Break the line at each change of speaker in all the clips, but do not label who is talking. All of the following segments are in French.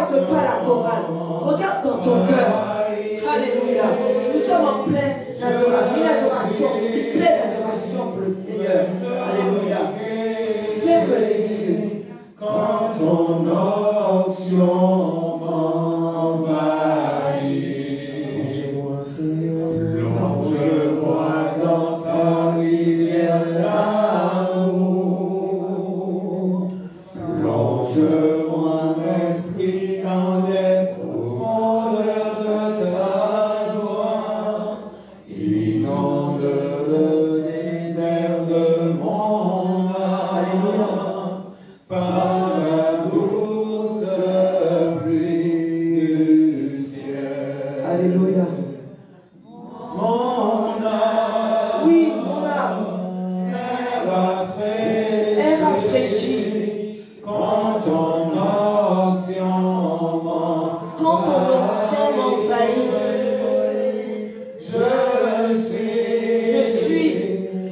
regarde pas la chorale. Regarde dans ton cœur. Alléluia. Nous sommes en pleine adoration. Une adoration, une pleine adoration pour le Seigneur. Alléluia. Ferme les yeux.
Quand ton onction m'envahit, plonge-moi dans ta rivière d'amour. Plonge-moi, esprit, dans les profondeurs de ta joie. Inonde le désert de mon âme par la douce pluie du ciel.
Alléluia.
Mon âme,
Oui, mon âme
est rafraîchie.
est rafraîchie.
Quand ton onction
Quand ton onction m'envahit,
je suis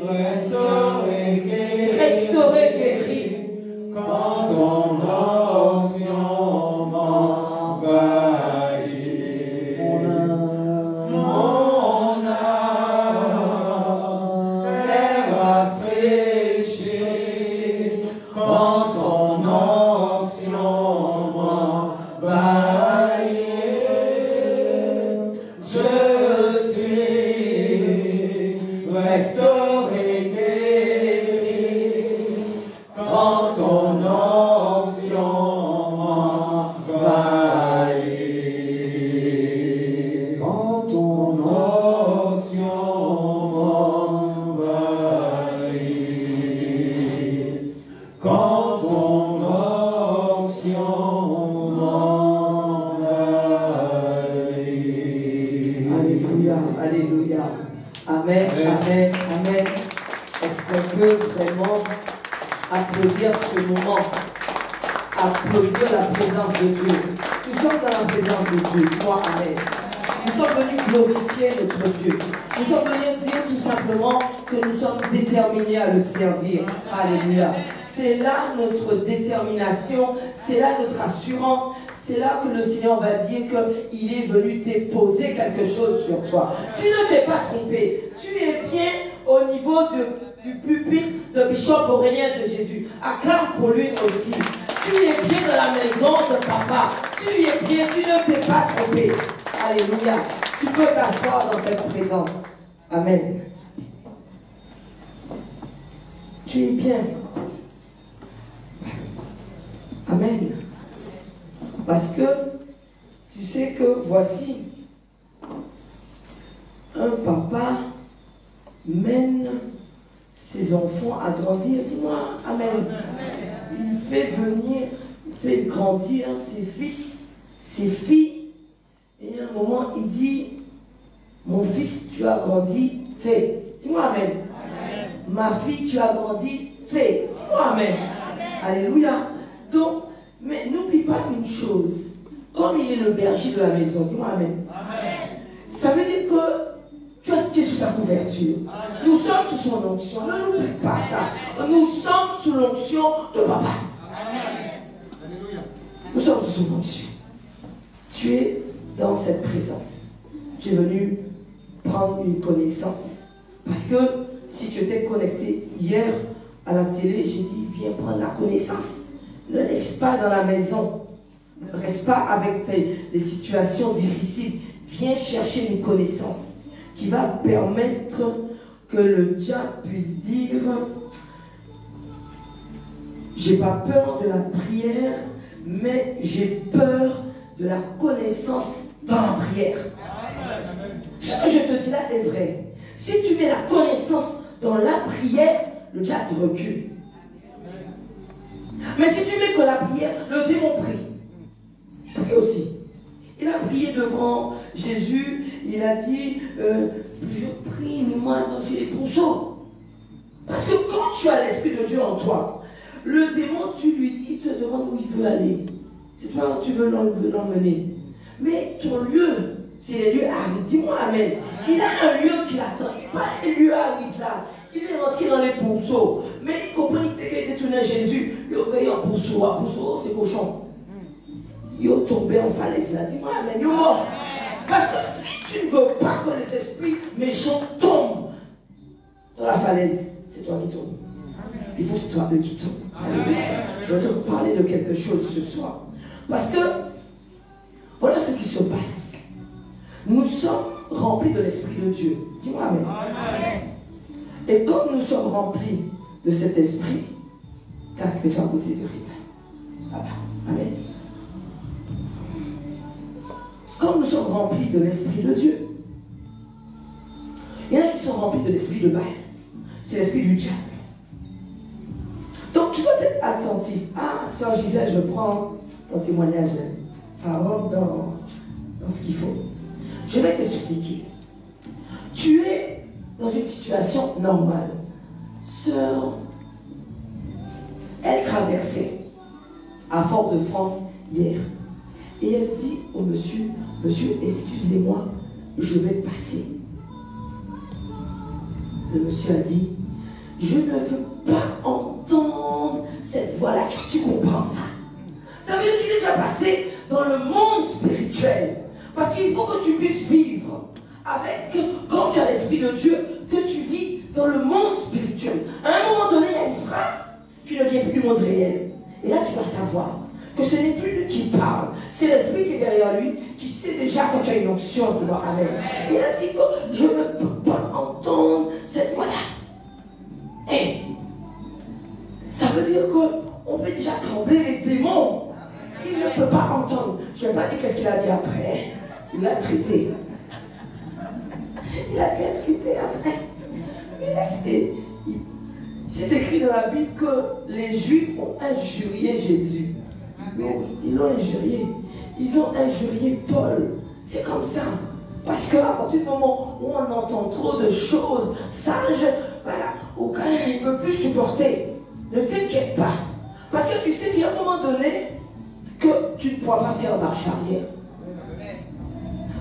restauré, guéri.
restauré, guéri.
Quand ton onction m'envahit, mon âme est rafraîchie. Quand ton onction m'envahit, je suis restauré, guéri. Quand ton onction m'envahit, quand ton onction m'envahit, quand ton onction m'envahit.
Alléluia, alléluia. Amen, amen, amen. Est-ce qu'on peut vraiment applaudir ce moment? Applaudir la présence de Dieu. Nous sommes dans la présence de Dieu. Moi, amen. Nous sommes venus glorifier notre Dieu. Nous sommes venus dire tout simplement que nous sommes déterminés à le servir. Alléluia. C'est là notre détermination, c'est là notre assurance. C'est là que le Seigneur va dire qu'il est venu déposer quelque chose sur toi. Tu ne t'es pas trompé. Tu es bien au niveau du pupitre de Bishop Aurélien de Jésus. Acclame pour lui aussi. Tu es bien dans la maison de papa. Tu es bien, tu ne t'es pas trompé. Alléluia. Tu peux t'asseoir dans cette présence. Amen. Tu es bien. Amen. Parce que tu sais que voici, un papa mène ses enfants à grandir. Dis-moi, amen. Il fait venir, il fait grandir ses fils, ses filles. Et à un moment, il dit, mon fils, tu as grandi, fais. Dis-moi, amen. Ma fille, tu as grandi, fais. Dis-moi, amen. Alléluia. Donc, mais n'oublie pas une chose. Comme il est le berger de la maison, dis-moi amen. Ça veut dire que tu es sous sa couverture. Nous sommes sous son onction. Ne n'oublie pas ça. Nous sommes sous l'onction de papa. Nous sommes sous son onction. Tu es dans cette présence. Tu es venu prendre une connaissance. Parce que si tu étais connecté hier à la télé, j'ai dit, viens prendre la connaissance. Ne laisse pas dans la maison. Ne reste pas avec les situations difficiles. Viens chercher une connaissance qui va permettre que le diable puisse dire, j'ai pas peur de la prière, mais j'ai peur de la connaissance dans la prière. Ce que je te dis là est vrai. Si tu mets la connaissance dans la prière, le diable recule. Mais si tu mets que la prière, le démon prie. Il prie aussi. Il a prié devant Jésus. Il a dit, je prie, mais moi, j'ai les ponceaux. Parce que quand tu as l'Esprit de Dieu en toi, le démon, tu lui dis, il te demande où il veut aller. C'est toi où tu veux l'emmener. Mais ton lieu, c'est les lieux arides. Dis-moi amen. Il a un lieu qui l'attend. Il n'est pas un lieu aride là. Il est rentré dans les ponceaux. Mais il comprend qu'il était tourné à Jésus. Il a ouvert un ponceau. Un ponceau, c'est cochon. ils ont tombé en falaise là. Dis-moi, amen, ils sont morts. Parce que si tu ne veux pas que les esprits méchants tombent dans la falaise, c'est toi qui tombes. Il faut que ce soit eux qui tombent. Je vais te parler de quelque chose ce soir. Parce que voilà ce qui se passe. Nous sommes remplis de l'Esprit de Dieu. Dis-moi amen. Et comme nous sommes remplis de cet esprit, tac, mets-toi à côté de Rita. Là-bas. Amen. Comme nous sommes remplis de l'Esprit de Dieu, il y en a qui sont remplis de l'Esprit de Baal. C'est l'Esprit du diable. Donc tu dois être attentif. Ah, Sœur Gisèle, je prends ton témoignage. Ça rentre dans ce qu'il faut. Je vais t'expliquer. Tu es dans une situation normale. Sœur, elle traversait à Fort-de-France hier. Et elle dit au monsieur, monsieur, excusez-moi, je vais passer. Le monsieur a dit, je ne veux pas entendre cette voix-là. Est-ce que tu comprends ça? Ça veut dire qu'il est déjà passé dans le monde spirituel. Parce qu'il faut que tu puisses vivre avec, quand tu as l'Esprit de Dieu, que tu vis dans le monde spirituel. À un moment donné, il y a une phrase qui ne vient plus du monde réel. Et là, tu dois savoir que ce n'est plus lui qui parle, c'est l'Esprit qui est derrière lui, qui sait déjà quand tu as une onction, dis-moi amen. Et il a dit que je ne peux pas entendre cette voix-là. Et ça veut dire qu'on peut déjà trembler les démons. Il ne peut pas entendre. Je ne vais pas dire qu'est-ce qu'il a dit après. Il l'a traité. Il a bien traité après. Mais c'est écrit dans la Bible que les Juifs ont injurié Jésus. Ils l'ont injurié. Ils ont injurié Paul. C'est comme ça. Parce qu'à partir du moment où on entend trop de choses sages, voilà, ou quand même il ne peut plus supporter. Ne t'inquiète pas. Parce que tu sais qu'il y a un moment donné que tu ne pourras pas faire marche arrière.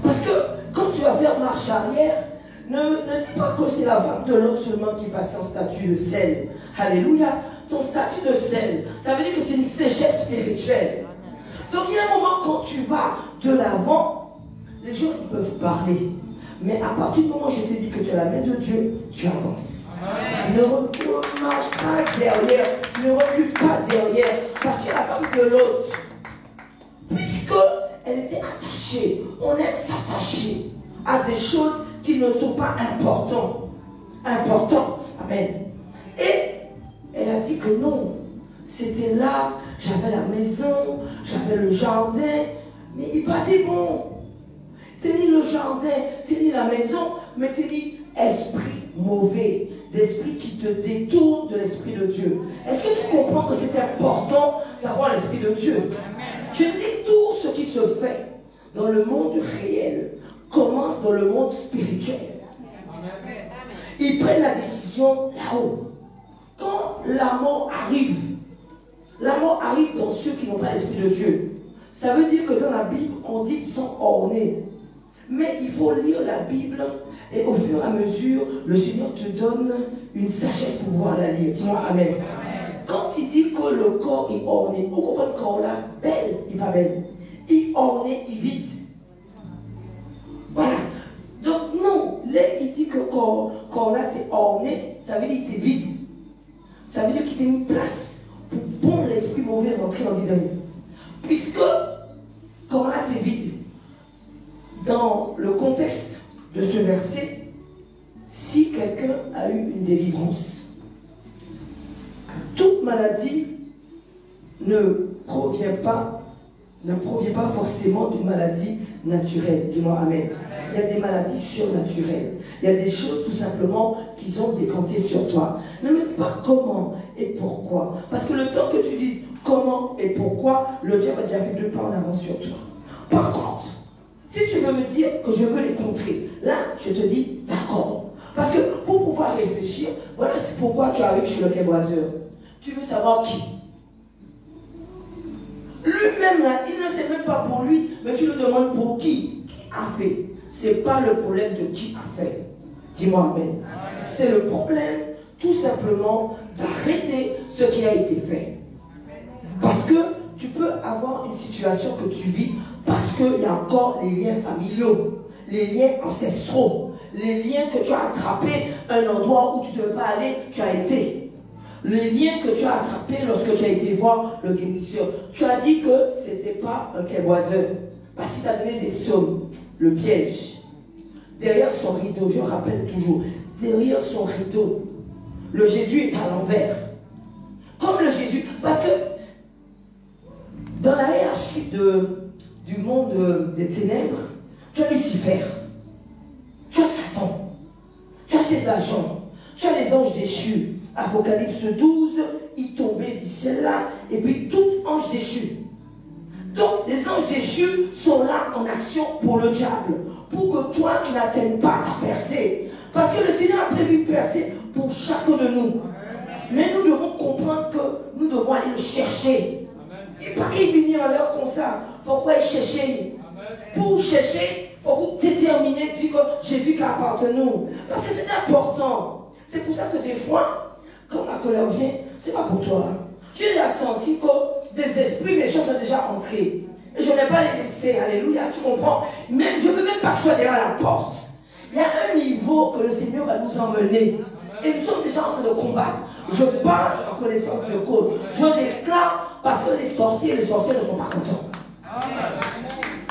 Parce que quand tu vas faire marche arrière, ne dis pas que c'est la femme de l'autre seulement qui passe en statut de sel. Alléluia. Ton statut de sel, ça veut dire que c'est une sécheresse spirituelle. Donc il y a un moment quand tu vas de l'avant, les gens ils peuvent parler. Mais à partir du moment où je t'ai dit que tu as la main de Dieu, tu avances. Amen. Ne marche pas derrière, ne recule pas derrière, parce qu'il y a la femme de l'autre. Puisqu'elle était attachée, on aime s'attacher à des choses qui ne sont pas importantes. Amen. Et elle a dit que non, c'était là, j'avais la maison, j'avais le jardin, mais il pas dit bon. Tenir le jardin, tenir la maison, mais tenir esprit mauvais, d'esprit qui te détourne de l'Esprit de Dieu. Est-ce que tu comprends que c'est important d'avoir l'Esprit de Dieu? Je te dis, tout ce qui se fait dans le monde réel commence dans le monde spirituel. Ils prennent la décision là-haut. Quand la mort arrive dans ceux qui n'ont pas l'Esprit de Dieu. Ça veut dire que dans la Bible, on dit qu'ils sont ornés. Mais il faut lire la Bible et au fur et à mesure, le Seigneur te donne une sagesse pour pouvoir la lire. Dis-moi amen. Quand il dit que le corps est orné, vous comprenez le corps là, belle, il n'est pas belle. Il est orné, il vide. Voilà. Donc non, là il dit que corps là t'es orné, ça veut dire que t'es vide. Ça veut dire qu'il t'a une place pour bon l'esprit mauvais rentrer dans tes demi. Puisque corps là t'es vide. Dans le contexte de ce verset, si quelqu'un a eu une délivrance, toute maladie ne provient pas forcément d'une maladie naturelle. Dis-moi amen. Il y a des maladies surnaturelles. Il y a des choses tout simplement qui ont décanté sur toi. Ne me dis pas comment et pourquoi. Parce que le temps que tu dises comment et pourquoi, le diable a déjà fait 2 pas en avant sur toi. Par contre, si tu veux me dire que je veux les contrer, là, je te dis d'accord. Parce que pour pouvoir réfléchir, voilà c'est pourquoi tu arrives chez le québoiseur. Tu veux savoir qui. Lui-même là, il ne sait même pas pour lui, mais tu le demandes pour qui. Qui a fait? Ce n'est pas le problème de qui a fait. Dis-moi amen. C'est le problème, tout simplement, d'arrêter ce qui a été fait. Parce que tu peux avoir une situation que tu vis parce qu'il y a encore les liens familiaux, les liens ancestraux, les liens que tu as attrapés, un endroit où tu ne devais pas aller, tu as été. Les liens que tu as attrapés lorsque tu as été voir le guérisseur. Tu as dit que ce n'était pas un québoiseur, parce qu'il t'a donné des psaumes, le piège. Derrière son rideau, je rappelle toujours, derrière son rideau, le Jésus est à l'envers. Comme le Jésus, parce que dans la hiérarchie du monde des ténèbres, tu as Lucifer, tu as Satan, tu as ses agents, tu as les anges déchus. Apocalypse 12, ils tombaient du ciel là, et puis tout ange déchu. Donc les anges déchus sont là en action pour le diable, pour que toi tu n'atteignes pas ta percée. Parce que le Seigneur a prévu une percée pour chacun de nous. Mais nous devons comprendre que nous devons aller le chercher. Il ne peut pas venir à l'heure comme ça. Il faut quoi chercher. Pour chercher, il faut déterminer, dire que Jésus qui appartient à nous. Parce que c'est important. C'est pour ça que des fois, quand la colère vient, ce n'est pas pour toi. J'ai déjà senti que des esprits méchants sont déjà entrés. Et je n'ai pas les laisser. Alléluia, tu comprends? Même, je ne veux même pas que tu sois derrière la porte. Il y a un niveau que le Seigneur va nous emmener. Et nous sommes déjà en train de combattre. Je parle en connaissance de cause. Je déclare parce que les sorciers et les sorcières ne sont pas contents.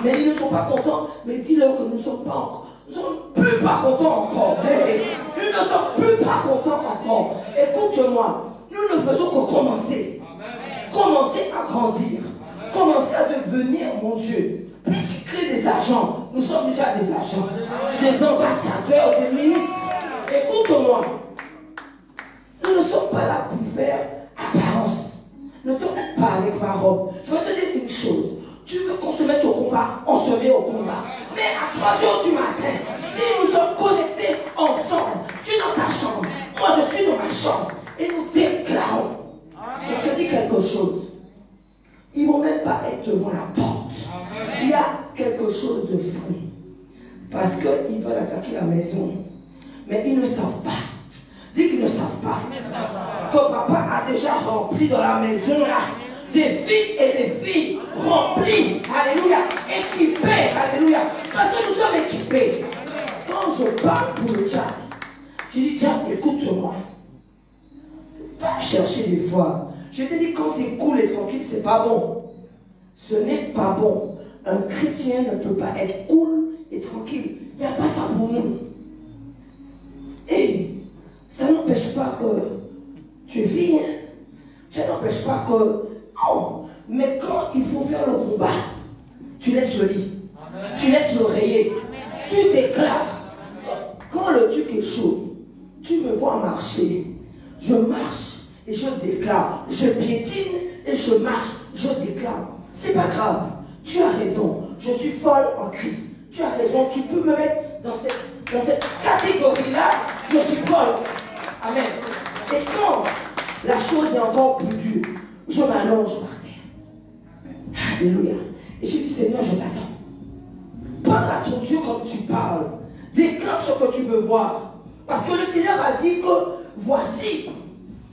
Mais ils ne sont pas contents. Mais dis-leur que nous ne sommes pas encore. Nous ne sommes plus pas contents encore. Nous ne sommes plus pas contents encore. Écoute-moi. Nous ne faisons que commencer. Commencer à grandir. Commencer à devenir, mon Dieu. Puisqu'il crée des agents. Nous sommes déjà des agents. Des ambassadeurs, des ministres. Écoute-moi. Nous ne sommes pas là pour faire apparence. Ne te mets pas avec ma robe. Je vais te dire une chose. Tu veux qu'on se mette au combat, on se met au combat. Mais à 3 heures du matin, si nous sommes connectés ensemble, tu es dans ta chambre, moi je suis dans ma chambre, et nous déclarons. Je te dis quelque chose. Ils ne vont même pas être devant la porte. Il y a quelque chose de fou. Parce qu'ils veulent attaquer la maison. Mais ils ne savent pas. Dis qu'ils ne savent pas. Que papa a déjà rempli dans la maison là des fils et des filles remplis, alléluia, équipés, alléluia, parce que nous sommes équipés. Quand je parle pour le diable, je dis diable, écoute-moi. Va chercher des fois. Je te dis quand c'est cool et tranquille, c'est pas bon. Ce n'est pas bon. Un chrétien ne peut pas être cool et tranquille. Il n'y a pas ça pour nous. Et ça n'empêche pas que tu vis. Ça n'empêche pas que... Non. Mais quand il faut faire le combat, tu laisses le lit. Amen. Tu laisses l'oreiller. Tu déclares. Quand le truc est chaud, tu me vois marcher. Je marche et je déclare. Je piétine et je marche. Je déclare. C'est pas grave. Tu as raison. Je suis folle en Christ. Tu as raison. Tu peux me mettre dans cette catégorie-là. Je suis folle. Amen. Et quand la chose est encore plus dure, je m'allonge par terre. Alléluia. Et je dis, Seigneur, je t'attends. Parle à ton Dieu comme tu parles. Déclare ce que tu veux voir. Parce que le Seigneur a dit que voici,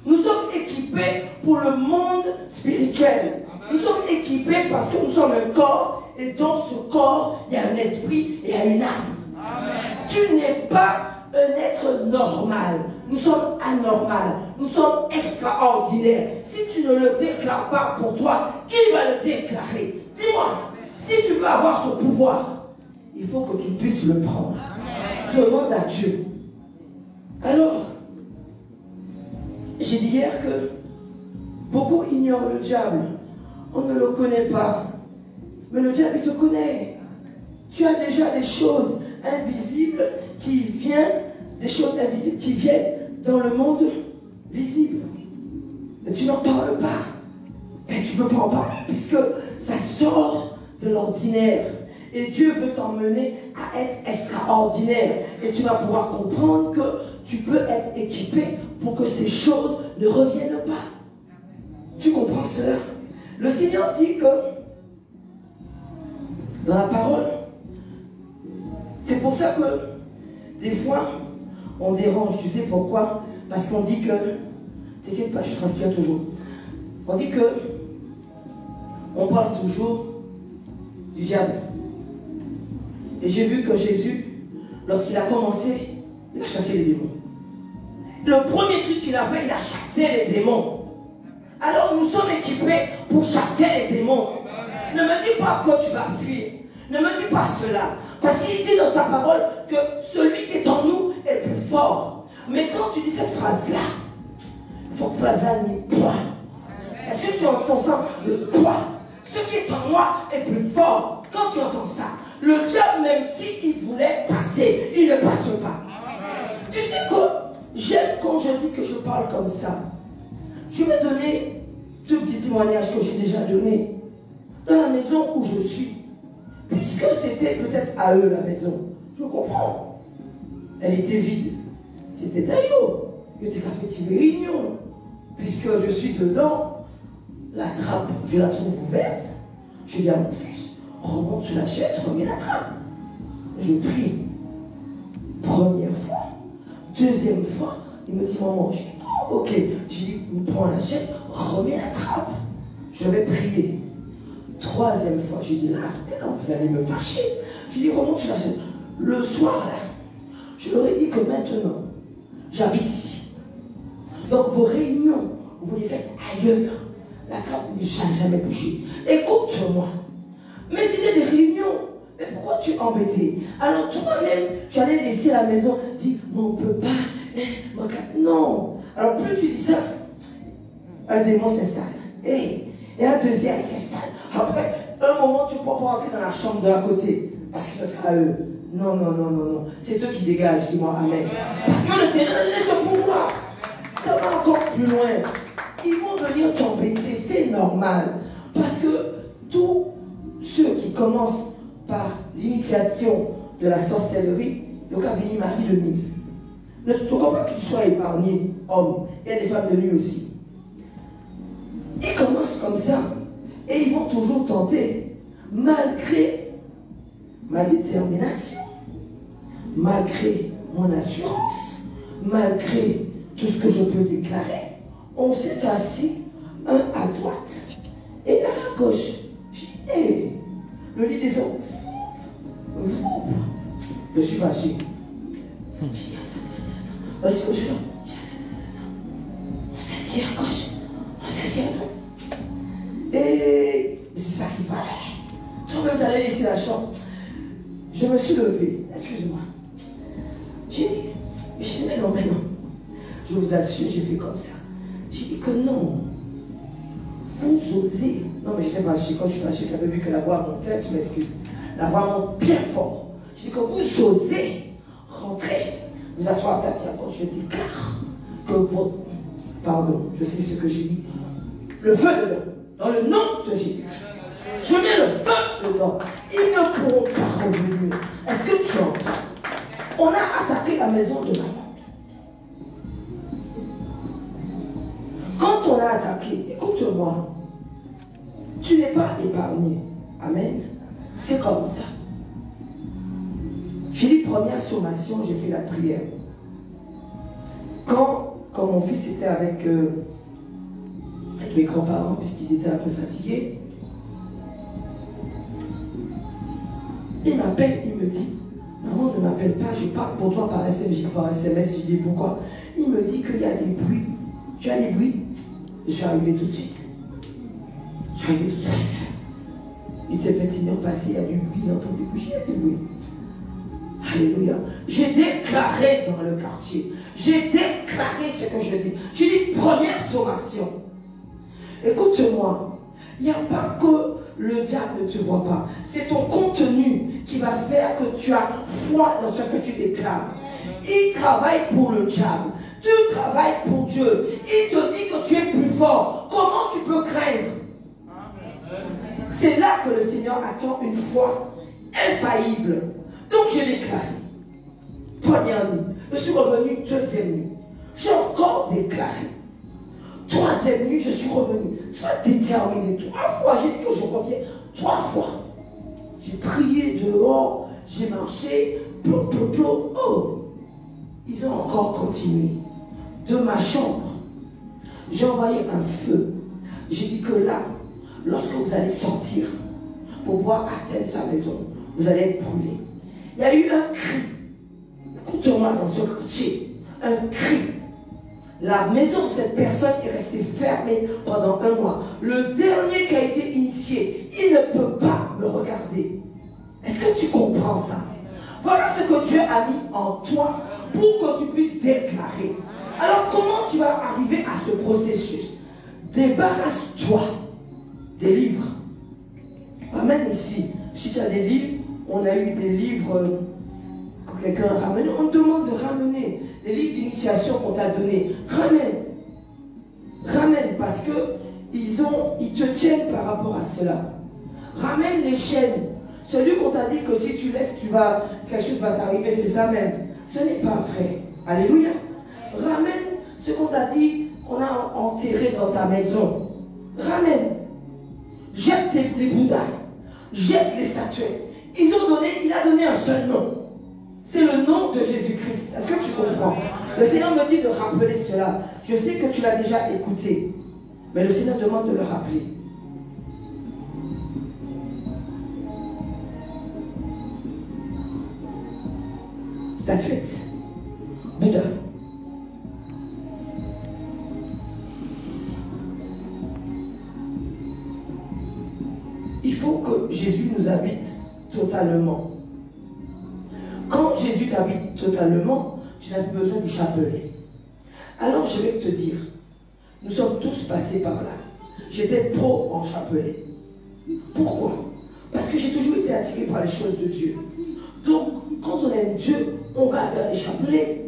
nous sommes équipés pour le monde spirituel. Nous sommes équipés parce que nous sommes un corps. Et dans ce corps, il y a un esprit et il y a une âme. Amen. Tu n'es pas un être normal. Nous sommes anormal. Nous sommes extraordinaires. Si tu ne le déclares pas pour toi, qui va le déclarer? Dis-moi, si tu veux avoir ce pouvoir, il faut que tu puisses le prendre. Amen. Demande à Dieu. Alors, j'ai dit hier que beaucoup ignorent le diable. On ne le connaît pas. Mais le diable, il te connaît. Tu as déjà des choses invisibles qui viennent, des choses invisibles qui viennent dans le monde visible. Mais tu n'en parles pas. Et tu ne peux pas en parler puisque ça sort de l'ordinaire. Et Dieu veut t'emmener à être extraordinaire. Et tu vas pouvoir comprendre que tu peux être équipé pour que ces choses ne reviennent pas. Tu comprends cela? Le Seigneur dit que dans la parole, c'est pour ça que des fois on dérange. Tu sais pourquoi? Parce qu'on dit que, t'inquiète pas, je transpire toujours. On dit que on parle toujours du diable. Et j'ai vu que Jésus, lorsqu'il a commencé, il a chassé les démons. Le premier truc qu'il a fait, il a chassé les démons. Alors nous sommes équipés pour chasser les démons. Ne me dis pas que tu vas fuir. Ne me dis pas cela. Parce qu'il dit dans sa parole que celui qui est en nous est plus fort. Mais quand tu dis cette phrase-là, il faut que phrase-là n'y point. Est-ce que tu entends ça? Le poids. Ce qui est en moi est plus fort. Quand tu entends ça, le diable, même s'il voulait passer, il ne passe pas. Tu sais que j'aime quand je dis que je parle comme ça. Je vais donner deux petits témoignages que j'ai déjà donnés dans la maison où je suis. Puisque c'était peut-être à eux la maison. Je comprends. Elle était vide. C'était à eux. Il était fait une réunion. Puisque je suis dedans, la trappe, je la trouve ouverte. Je dis à mon fils, remonte sur la chaise, remets la trappe. Je prie. Première fois. Deuxième fois, il me dit, maman, je dis, oh, ok. J'ai dit, prends la chaise, remets la trappe. Je vais prier. Troisième fois, j'ai dit, là, mais non, vous allez me fâcher. J'ai dit, remonte sur la chaise. Le soir, là, je leur ai dit que maintenant, j'habite ici. Donc, vos réunions, vous les faites ailleurs. La trappe n'a jamais bougé. Écoute-moi. Mais c'était des réunions. Mais pourquoi tu es embêté? Alors, toi-même, j'allais laisser la maison. Dis, mais on ne peut pas. Non. Alors, plus tu dis ça, un démon s'installe. Et un deuxième s'installe. Après, un moment, tu ne peux pas rentrer dans la chambre de l'à côté. Parce que ce sera à eux. Non, non, non, non, non. C'est eux qui dégagent, dis-moi Amen. Parce que le Seigneur laisse ce pouvoir. Ça va encore plus loin. Ils vont venir t'embêter, c'est normal. Parce que tous ceux qui commencent par l'initiation de la sorcellerie, le cabinet Marie de nuit. Ne te comprends pas qu'ils soient épargnés, hommes. Il y a des femmes de nuit aussi. Ils commencent comme ça. Et ils vont toujours tenter, malgré ma détermination, malgré mon assurance, malgré tout ce que je peux déclarer. On s'est assis, un à droite et un à gauche. J'ai dit, hey, le lit des hommes. Je suis fâché. J'ai dit, attends. Parce que on s'assied à gauche, on s'assied à droite. Et c'est ça qu'il fallait. Toi-même, tu allais laisser la chambre. Je me suis levé. Excuse-moi. J'ai dit, mais non. Je vous assure, j'ai fait comme ça. J'ai dit que non. Vous osez. Non, mais j'étais fâché. Quand je suis fâché, j'avais vu que la voix montait. Tu m'excuses. La voix monte bien fort. J'ai dit que vous osez rentrer, vous asseoir à ta tête. Je déclare que votre. Pardon, je sais ce que j'ai dit. Le feu de l'homme. Dans le nom de Jésus-Christ. Je mets le feu dedans. Ils ne pourront pas revenir. Est-ce que tu entends? On a attaqué la maison de maman. Quand on a attaqué, écoute-moi, tu n'es pas épargné. Amen. C'est comme ça. J'ai dit première sommation, j'ai fait la prière. Quand mon fils était avec mes grands-parents, puisqu'ils étaient un peu fatigués, il m'appelle, il me dit, maman ne m'appelle pas, je parle pour toi par SMS, je dis pourquoi? Il me dit qu'il y a des bruits. Tu as des bruits? Je suis arrivé tout de suite. Je suis arrivé tout de suite. Il s'est 21 ans passé, il y a du bruit, il entend du bruit, il y a du bruit. Alléluia. J'ai déclaré dans le quartier. J'ai déclaré ce que je dis. J'ai dit première sommation. Écoute-moi, il n'y a pas que le diable ne te voit pas. C'est ton contenu qui va faire que tu as foi dans ce que tu déclares. Il travaille pour le diable. Tu travailles pour Dieu. Il te dit que tu es plus fort. Comment tu peux craindre? C'est là que le Seigneur attend une foi infaillible. Donc j'ai déclaré. Première nuit. Je suis revenu deuxième nuit. J'ai encore déclaré. Troisième nuit, je suis revenu. Sois déterminé. 3 fois, j'ai dit que je reviens. 3 fois. J'ai prié dehors. J'ai marché. Plou, plou, plou. Oh. Ils ont encore continué. De ma chambre, j'ai envoyé un feu. J'ai dit que là, lorsque vous allez sortir pour pouvoir atteindre sa maison, vous allez être brûlé. Il y a eu un cri. Écoute-moi dans ce quartier. Un cri. La maison de cette personne est restée fermée pendant 1 mois. Le dernier qui a été initié, il ne peut pas me regarder. Est-ce que tu comprends ça? Voilà ce que Dieu a mis en toi pour que tu puisses déclarer. Alors comment tu vas arriver à ce processus? Débarrasse-toi des livres. Ramène ici. Si tu as des livres, on a eu des livres que quelqu'un a ramené. On te demande de ramener les livres d'initiation qu'on t'a donnés. Ramène. Ramène parce que ils te tiennent par rapport à cela. Ramène les chaînes. Celui qu'on t'a dit que si tu laisses, quelque chose va t'arriver, c'est ça même. Ce n'est pas vrai. Alléluia. Ramène ce qu'on t'a dit qu'on a enterré dans ta maison. Ramène. Jette les bouddhas. Jette les statuettes. Il a donné un seul nom. C'est le nom de Jésus-Christ. Est-ce que tu comprends? Le Seigneur me dit de rappeler cela. Je sais que tu l'as déjà écouté. Mais le Seigneur demande de le rappeler. Statuette. Bouddha. Il faut que Jésus nous habite totalement. Quand Jésus t'habite totalement, tu n'as plus besoin du chapelet. Alors je vais te dire, nous sommes tous passés par là. J'étais pro en chapelet. Pourquoi? Parce que j'ai toujours été attiré par les choses de Dieu. Donc, quand on aime Dieu, on va vers les chapelets.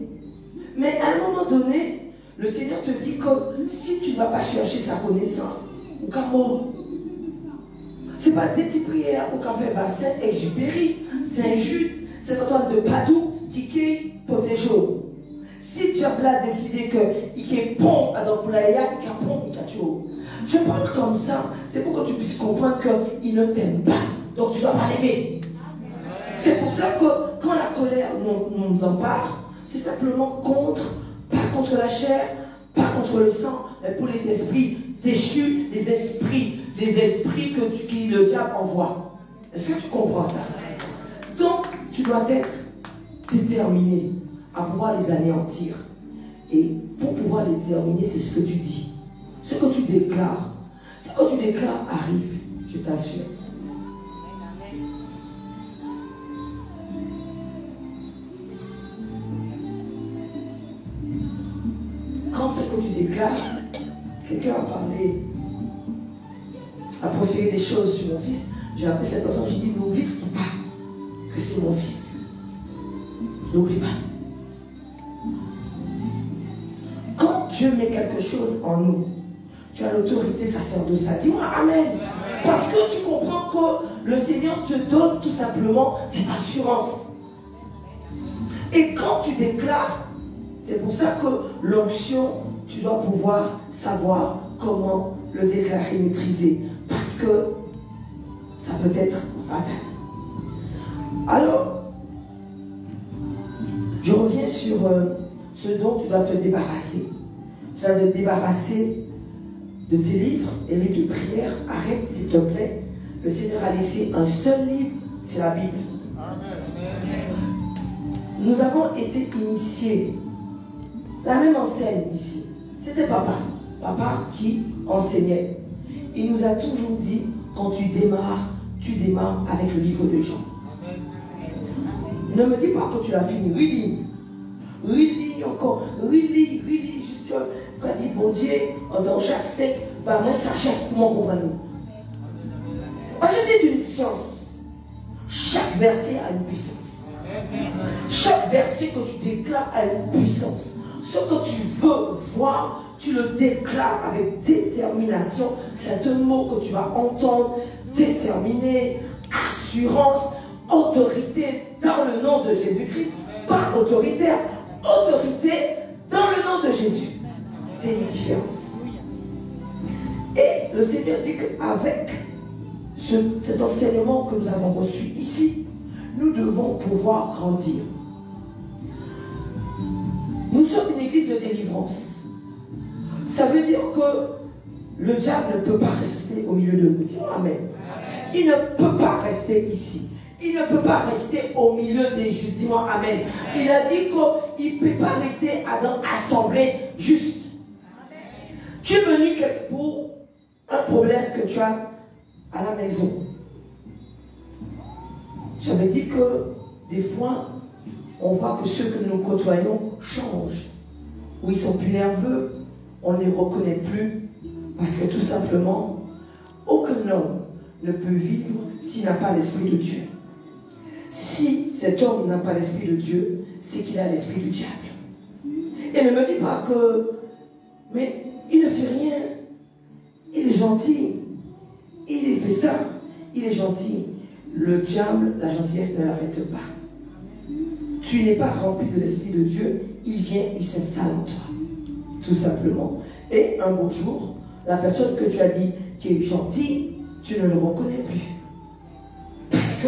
Mais à un moment donné, le Seigneur te dit que si tu ne vas pas chercher sa connaissance, ou qu'à mort, c'est pas des petites prières ou qu'à faire Saint-Exupéry, Saint-Jude, c'est Antoine de Padoue qui est protégeau. Si Diable a décidé qu'il est bon à Dompulaïa, il est bon, il est bon. Je parle comme ça, c'est pour que tu puisses comprendre qu'il ne t'aime pas. Donc tu ne dois pas l'aimer. C'est pour ça que quand la colère nous empare, c'est simplement pas contre la chair, pas contre le sang, mais pour les esprits déchus, les esprits que le diable envoie. Est-ce que tu comprends ça? Donc, tu dois être déterminé à pouvoir les anéantir. Et pour pouvoir les terminer, c'est ce que tu dis. Ce que tu déclares. Ce que tu déclares arrive, je t'assure. Quand ce que tu déclares, quelqu'un a parlé, a proféré des choses sur mon fils, j'ai appelé cette personne, j'ai dit, n'oublie pas que c'est mon fils. N'oublie pas. Quand Dieu met quelque chose en nous, tu as l'autorité, ça sort de ça. Dis-moi Amen. Parce que tu comprends que le Seigneur te donne tout simplement cette assurance. Et quand tu déclares, c'est pour ça que l'onction, tu dois pouvoir savoir comment le déclarer, maîtriser. Parce que ça peut être fatal. Alors, je reviens sur ce dont tu dois te débarrasser. Tu dois te débarrasser de tes livres et livres de prière. Arrête, s'il te plaît. Le Seigneur a laissé un seul livre, c'est la Bible. Nous avons été initiés. La même enseigne ici. C'était papa. Papa qui enseignait. Il nous a toujours dit, quand tu démarres avec le livre de Jean. Ne me dis pas que tu l'as fini. Relis encore. Relis, jusqu'à quand il dit, bon Dieu, dans chaque sec, bah, moi, sagesse pour mon compagnon. Moi, je sais d'une science. Chaque verset a une puissance. Chaque verset que tu déclares a une puissance. Ce que tu veux voir, tu le déclares avec détermination. C'est un mot que tu vas entendre. Déterminé, assurance, autorité dans le nom de Jésus-Christ. Pas autoritaire, autorité dans le nom de Jésus. C'est une différence. Et le Seigneur dit qu'avec cet enseignement que nous avons reçu ici, nous devons pouvoir grandir. Nous sommes une église de délivrance. Ça veut dire que Le diable ne peut pas rester au milieu de nous. Dis-moi amen. Il ne peut pas rester ici. Il ne peut pas rester au milieu des justes. Dis-moi amen. Il a dit qu'il ne peut pas rester dans l'assemblée juste. Tu es venu pour un problème que tu as à la maison. J'avais dit que des fois, on voit que ceux que nous côtoyons changent. Ou ils sont plus nerveux, on ne les reconnaît plus. Parce que tout simplement, aucun homme ne peut vivre s'il n'a pas l'esprit de Dieu. Si cet homme n'a pas l'esprit de Dieu, c'est qu'il a l'esprit du diable. Et ne me dis pas que, mais il ne fait rien, il est gentil, il fait ça, il est gentil. Le diable, la gentillesse ne l'arrête pas. Tu n'es pas rempli de l'esprit de Dieu, il vient, il s'installe en toi. Tout simplement. Et un beau jour, la personne que tu as dit qui est gentille, tu ne le reconnais plus. Parce que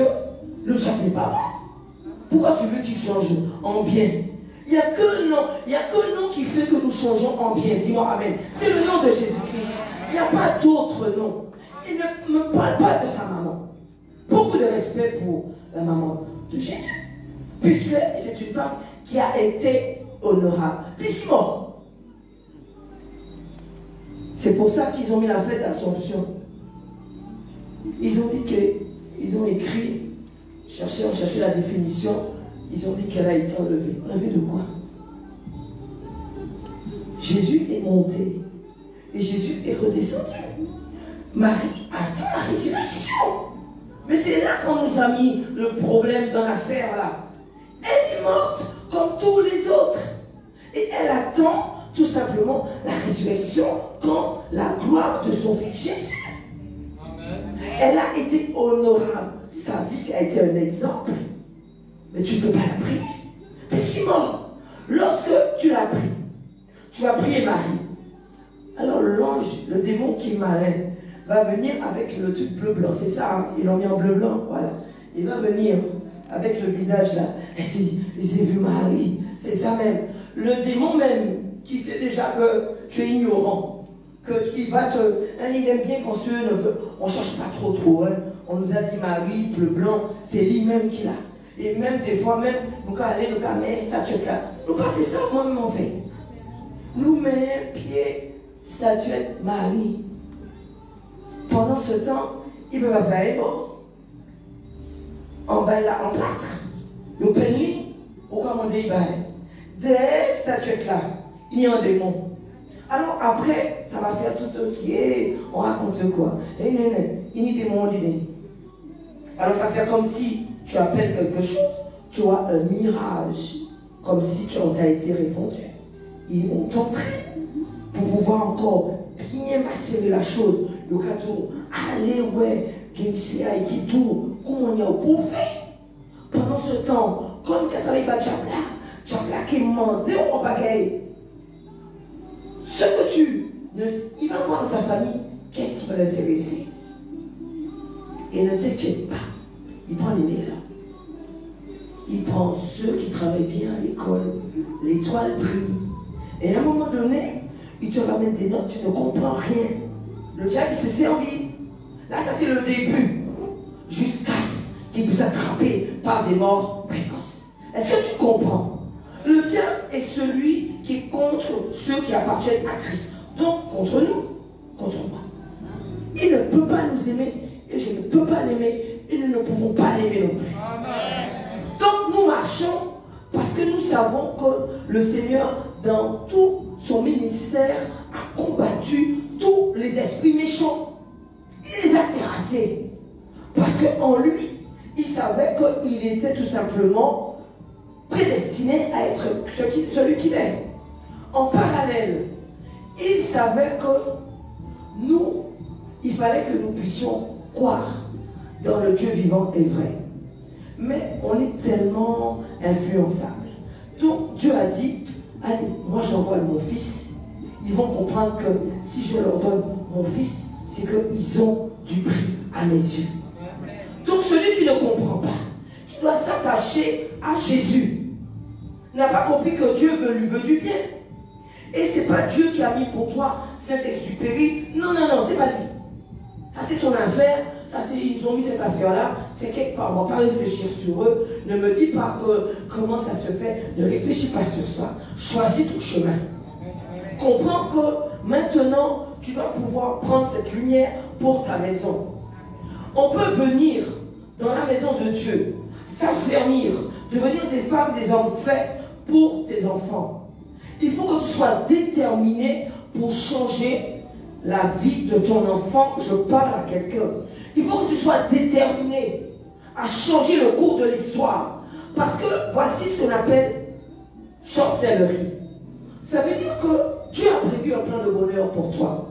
le diable n'est pas bon. Pourquoi tu veux qu'il change en bien? Il n'y a qu'un nom qui fait que nous changeons en bien. Dis-moi amen. C'est le nom de Jésus-Christ. Il n'y a pas d'autre nom. Il ne me parle pas de sa maman. Beaucoup de respect pour la maman de Jésus. Puisque c'est une femme qui a été honorable. Puisqu'il est mort. C'est pour ça qu'ils ont mis la fête d'Assomption. Ils ont dit qu'ils ont écrit, on cherchait la définition, ils ont dit qu'elle a été enlevée. Enlevée de quoi? Jésus est monté et Jésus est redescendu. Marie attend la résurrection. Mais c'est là qu'on nous a mis le problème dans l'affaire là. Elle est morte comme tous les autres. Et elle attend tout simplement la résurrection quand la gloire de son fils Jésus. Elle a été honorable. Sa vie a été un exemple. Mais tu ne peux pas la prier. Parce qu'il est mort. Lorsque tu l'as pris, tu as prié Marie. Alors l'ange, le démon qui est malin, va venir avec le truc bleu-blanc. C'est ça, hein? Ils l'ont mis en bleu-blanc. Voilà. Il va venir avec le visage là. Elle dit, j'ai vu Marie. C'est ça même. Le démon même, qui sait déjà que tu es ignorant. Qu'il va te... Hein, il aime bien quand ceux ne veut. On ne cherche pas trop. Hein. On nous a dit Marie, bleu, blanc, c'est lui-même qui l'a. Et même des fois, même, nous allons nous mettre statuette là. Nous partons ça, moi-même on fait. Nous mettons pied, statuette, Marie. Pendant ce temps, il peut pas faire bon. En bas là, en plâtre. Nous peignons, au commandé, des statuettes là, il y a un démon. Alors après, ça va faire tout autre qui est, on raconte quoi. Il y a des démons. Alors ça fait comme si tu appelles quelque chose, tu vois un mirage, comme si tu en as été répondu. Ils ont entraîné pour pouvoir encore bien macérer la chose. Le cadeau, allez, ouais, qui tout, comment on y a au fait. Pendant ce temps, comme quand ça n'est pas Diabla qui demande au bagaille. Ce que il va voir dans ta famille, qu'est-ce qui va l'intéresser? Et ne t'inquiète pas, il prend les meilleurs. Il prend ceux qui travaillent bien à l'école, l'étoile brille. Et à un moment donné, il te ramène des notes, tu ne comprends rien. Le diable s'est servi. Là, ça c'est le début. Jusqu'à ce qu'il puisse attraper par des morts précoces. Est-ce que tu comprends? Le diable est celui qui est contre ceux qui appartiennent à Christ. Donc, contre nous, contre moi. Il ne peut pas nous aimer et je ne peux pas l'aimer et nous ne pouvons pas l'aimer non plus. Amen. Donc, nous marchons parce que nous savons que le Seigneur, dans tout son ministère, a combattu tous les esprits méchants. Il les a terrassés. Parce qu'en lui, il savait qu'il était tout simplement prédestiné à être celui qu'il est. En parallèle, il savait que nous, il fallait que nous puissions croire dans le Dieu vivant et vrai. Mais on est tellement influençable. Donc Dieu a dit, allez, moi j'envoie mon fils. Ils vont comprendre que si je leur donne mon fils, c'est qu'ils ont du prix à mes yeux. Donc celui qui ne comprend pas, qui doit s'attacher à Jésus, n'a pas compris que Dieu veut du bien. Et ce n'est pas Dieu qui a mis pour toi Saint-Exupéry. Non, non, non, c'est pas lui. Ça, c'est ton affaire. Ça, ils ont mis cette affaire-là. C'est quelque part. On va pas réfléchir sur eux. Ne me dis pas comment ça se fait. Ne réfléchis pas sur ça. Choisis ton chemin. Comprends que maintenant, tu dois pouvoir prendre cette lumière pour ta maison. On peut venir dans la maison de Dieu, s'affermir, devenir des femmes, des hommes faits pour tes enfants. Il faut que tu sois déterminé pour changer la vie de ton enfant. Je parle à quelqu'un. Il faut que tu sois déterminé à changer le cours de l'histoire. Parce que voici ce qu'on appelle chancellerie. Ça veut dire que Dieu a prévu un plan de bonheur pour toi.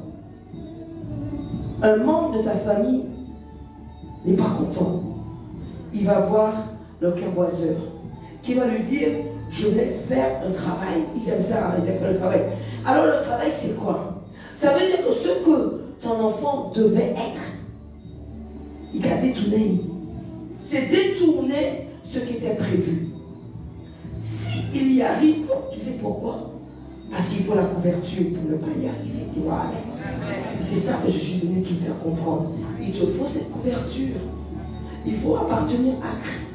Un membre de ta famille n'est pas content. Il va voir le quimboiseur qui va lui dire: je vais faire un travail. Ils aiment ça, ils aiment faire le travail. Alors le travail, c'est quoi? Ça veut dire que ce que ton enfant devait être, il a détourné. C'est détourner ce qui était prévu. S'il y arrive, tu sais pourquoi? Parce qu'il faut la couverture pour ne pas y arriver. Dis-moi amen. C'est ça que je suis venu te faire comprendre. Il te faut cette couverture. Il faut appartenir à Christ.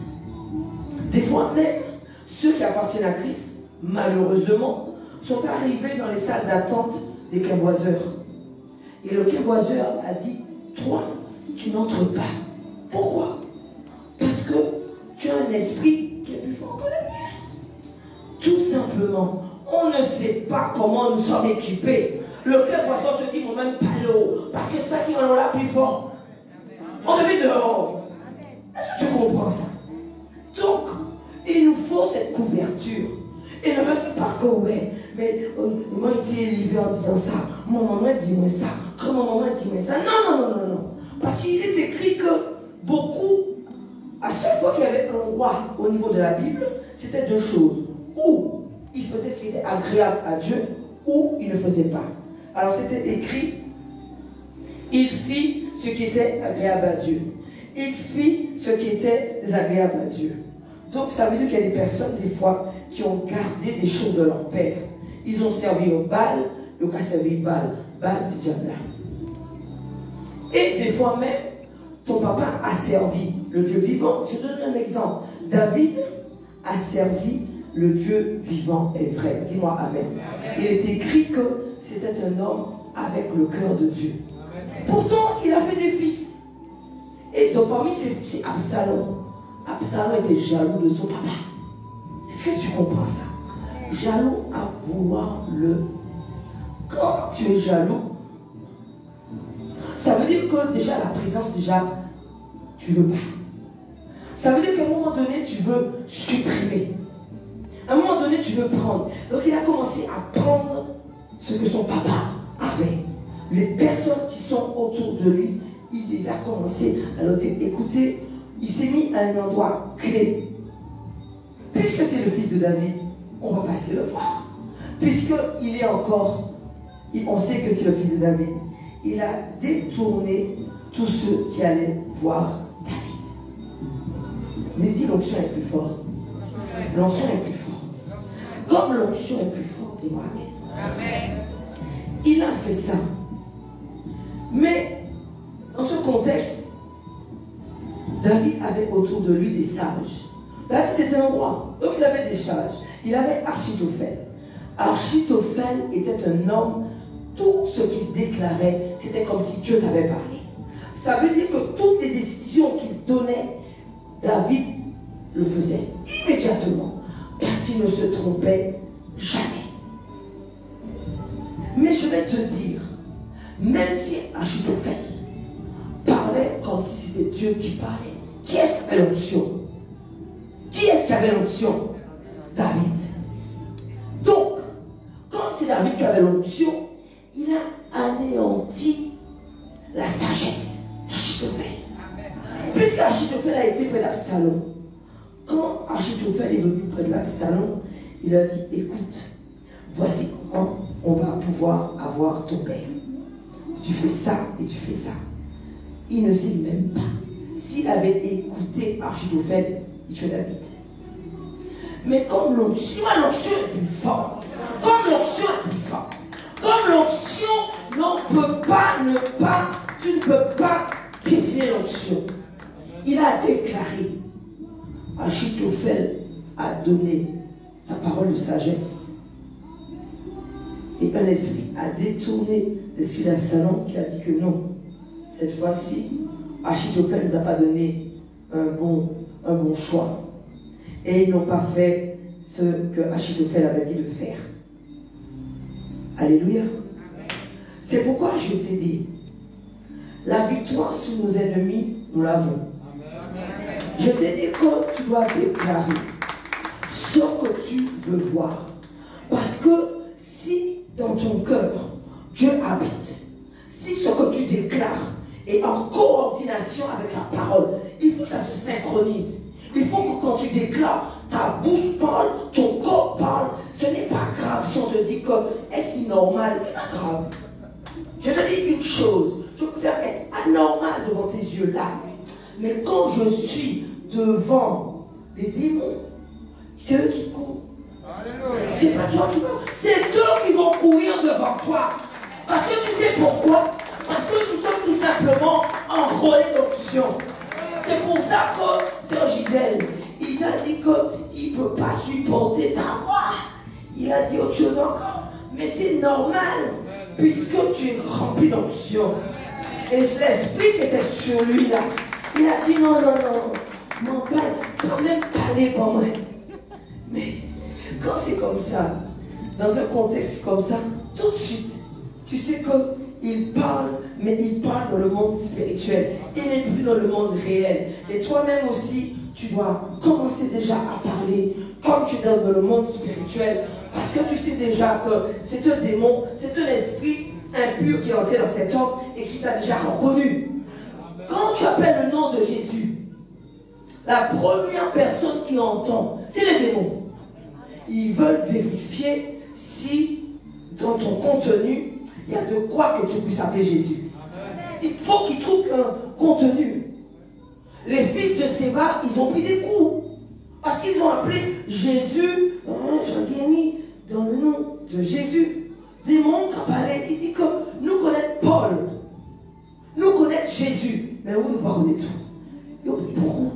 Des fois même, ceux qui appartiennent à Christ, malheureusement, sont arrivés dans les salles d'attente des quimboiseurs. Et le quimboiseur a dit: toi, tu n'entres pas. Pourquoi? Parce que tu as un esprit qui est plus fort que le mien. Tout simplement, on ne sait pas comment nous sommes équipés. Le quimboiseur te dit: mon même panneau, parce que ça qui en ont là plus fort. On te met dehors. Est-ce que tu comprends ça? Donc, il nous faut cette couverture. Et ne me dis pas que ouais, mais moi j'ai été élevé en disant ça. Mon maman dit moi ça. Quand mon maman dit moi ça. Non, non, non, non, non. Parce qu'il est écrit que beaucoup, à chaque fois qu'il y avait un roi au niveau de la Bible, c'était deux choses. Ou il faisait ce qui était agréable à Dieu, ou il ne faisait pas. Alors c'était écrit: il fit ce qui était agréable à Dieu. Il fit ce qui était désagréable à Dieu. Donc ça veut dire qu'il y a des personnes, des fois, qui ont gardé des choses de leur père. Ils ont servi au Baal, ils ont servi au Baal. Baal, c'est diable. Et des fois même, ton papa a servi le Dieu vivant. Je donne un exemple. David a servi le Dieu vivant et vrai. Dis-moi amen. Il est écrit que c'était un homme avec le cœur de Dieu. Pourtant, il a fait des fils. Et donc parmi c'est Absalom. Absalom était jaloux de son papa. Est-ce que tu comprends ça? Jaloux à vouloir le... Quand tu es jaloux, ça veut dire que déjà la présence, tu veux pas. Ça veut dire qu'à un moment donné, tu veux supprimer. À un moment donné, tu veux prendre. Donc il a commencé à prendre ce que son papa avait. Les personnes qui sont autour de lui, il les a commencé à leur dire: écoutez, il s'est mis à un endroit clé. Puisque c'est le fils de David, on va passer le voir. Puisqu'il est encore, on sait que c'est le fils de David, il a détourné tous ceux qui allaient voir David. Mais dis: l'onction est plus forte. L'onction est plus forte. Comme l'onction est plus forte, dis-moi amen. Il a fait ça. Mais dans ce contexte, David avait autour de lui des sages. David c'était un roi, donc il avait des sages. Il avait Achitophel. Achitophel était un homme, tout ce qu'il déclarait, c'était comme si Dieu t'avait parlé. Ça veut dire que toutes les décisions qu'il donnait, David le faisait immédiatement, parce qu'il ne se trompait jamais. Mais je vais te dire, même si Achitophel parlait comme si c'était Dieu qui parlait, qui est-ce qui avait l'onction? Qui est-ce qui avait l'onction? David. Donc, quand c'est David qui avait l'onction, il a anéanti la sagesse d'Achitophel. Puisque Achitophel a été près d'Absalom, quand Achitophel est venu près de l'Absalom, il a dit: écoute, voici comment on va pouvoir avoir ton père. Tu fais ça et tu fais ça. Il ne sait même pas. S'il avait écouté Achitophel, il tuait David. Mais comme l'onction est plus forte, comme l'onction est plus forte, comme l'onction Non, tu ne peux pas piétiner l'onction. Il a déclaré, Achitophel a donné sa parole de sagesse. Et un esprit a détourné l'esprit d'Absalom qui a dit que non, cette fois-ci, Achitophel ne nous a pas donné un bon choix. Et ils n'ont pas fait ce que Achitophel avait dit de faire. Alléluia. C'est pourquoi je t'ai dit, la victoire sur nos ennemis, nous l'avons. Je t'ai dit que tu dois déclarer ce que tu veux voir. Parce que si dans ton cœur, Dieu habite, si ce que tu déclares est en coordination avec la parole, il faut que ça se synchronise. Il faut que quand tu déclares, ta bouche parle, ton corps parle. Ce n'est pas grave si on te dit que est-ce normal, c'est pas grave. Je te dis une chose, je peux faire être anormal devant tes yeux là. Mais quand je suis devant les démons, c'est eux qui courent. C'est pas toi qui cours, c'est eux qui vont courir devant toi. Parce que tu sais pourquoi? Parce que nous sommes tout simplement enrôlés d'onction. C'est pour ça que Sœur Gisèle, il t'a dit qu'il ne peut pas supporter ta voix. Il a dit autre chose encore. Mais c'est normal, puisque tu es rempli d'onction. Et l'esprit qui était sur lui là, il a dit non, pas même parler pour moi. Mais quand c'est comme ça, dans un contexte comme ça, tout de suite, tu sais qu'il parle, mais il parle dans le monde spirituel. Il n'est plus dans le monde réel. Et toi-même aussi, tu dois commencer déjà à parler comme tu es dans le monde spirituel. Parce que tu sais déjà que c'est un démon, c'est un esprit impur qui est entré dans cet homme et qui t'a déjà reconnu. Quand tu appelles le nom de Jésus, la première personne qui entend, c'est les démons. Ils veulent vérifier si dans ton contenu, il y a de quoi que tu puisses appeler Jésus. Il faut qu'ils trouvent un contenu. Les fils de Séba, ils ont pris des coups. Parce qu'ils ont appelé Jésus, sois guéri dans le nom de Jésus. Démon qui a parlé, il dit que nous connaissons Paul. Nous connaissons Jésus. Mais où nous parlons tout? Ils ont pris pour nous.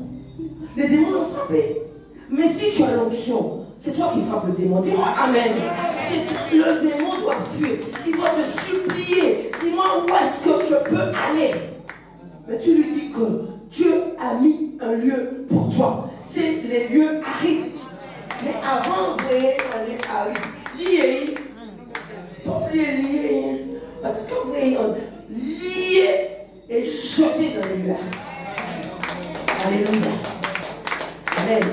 Les démons l'ont frappé. Mais si tu as l'onction, c'est toi qui frappes le démon. Dis-moi Amen. Le démon doit fuir. Il doit te supplier. Dis-moi où est-ce que je peux aller. Mais tu lui dis que Dieu a mis un lieu pour toi. C'est les lieux arrivent. Mais avant de aller arrive, lié. Pas lié. Parce que quand on lié et jeté dans les lieux. Alléluia. Amen.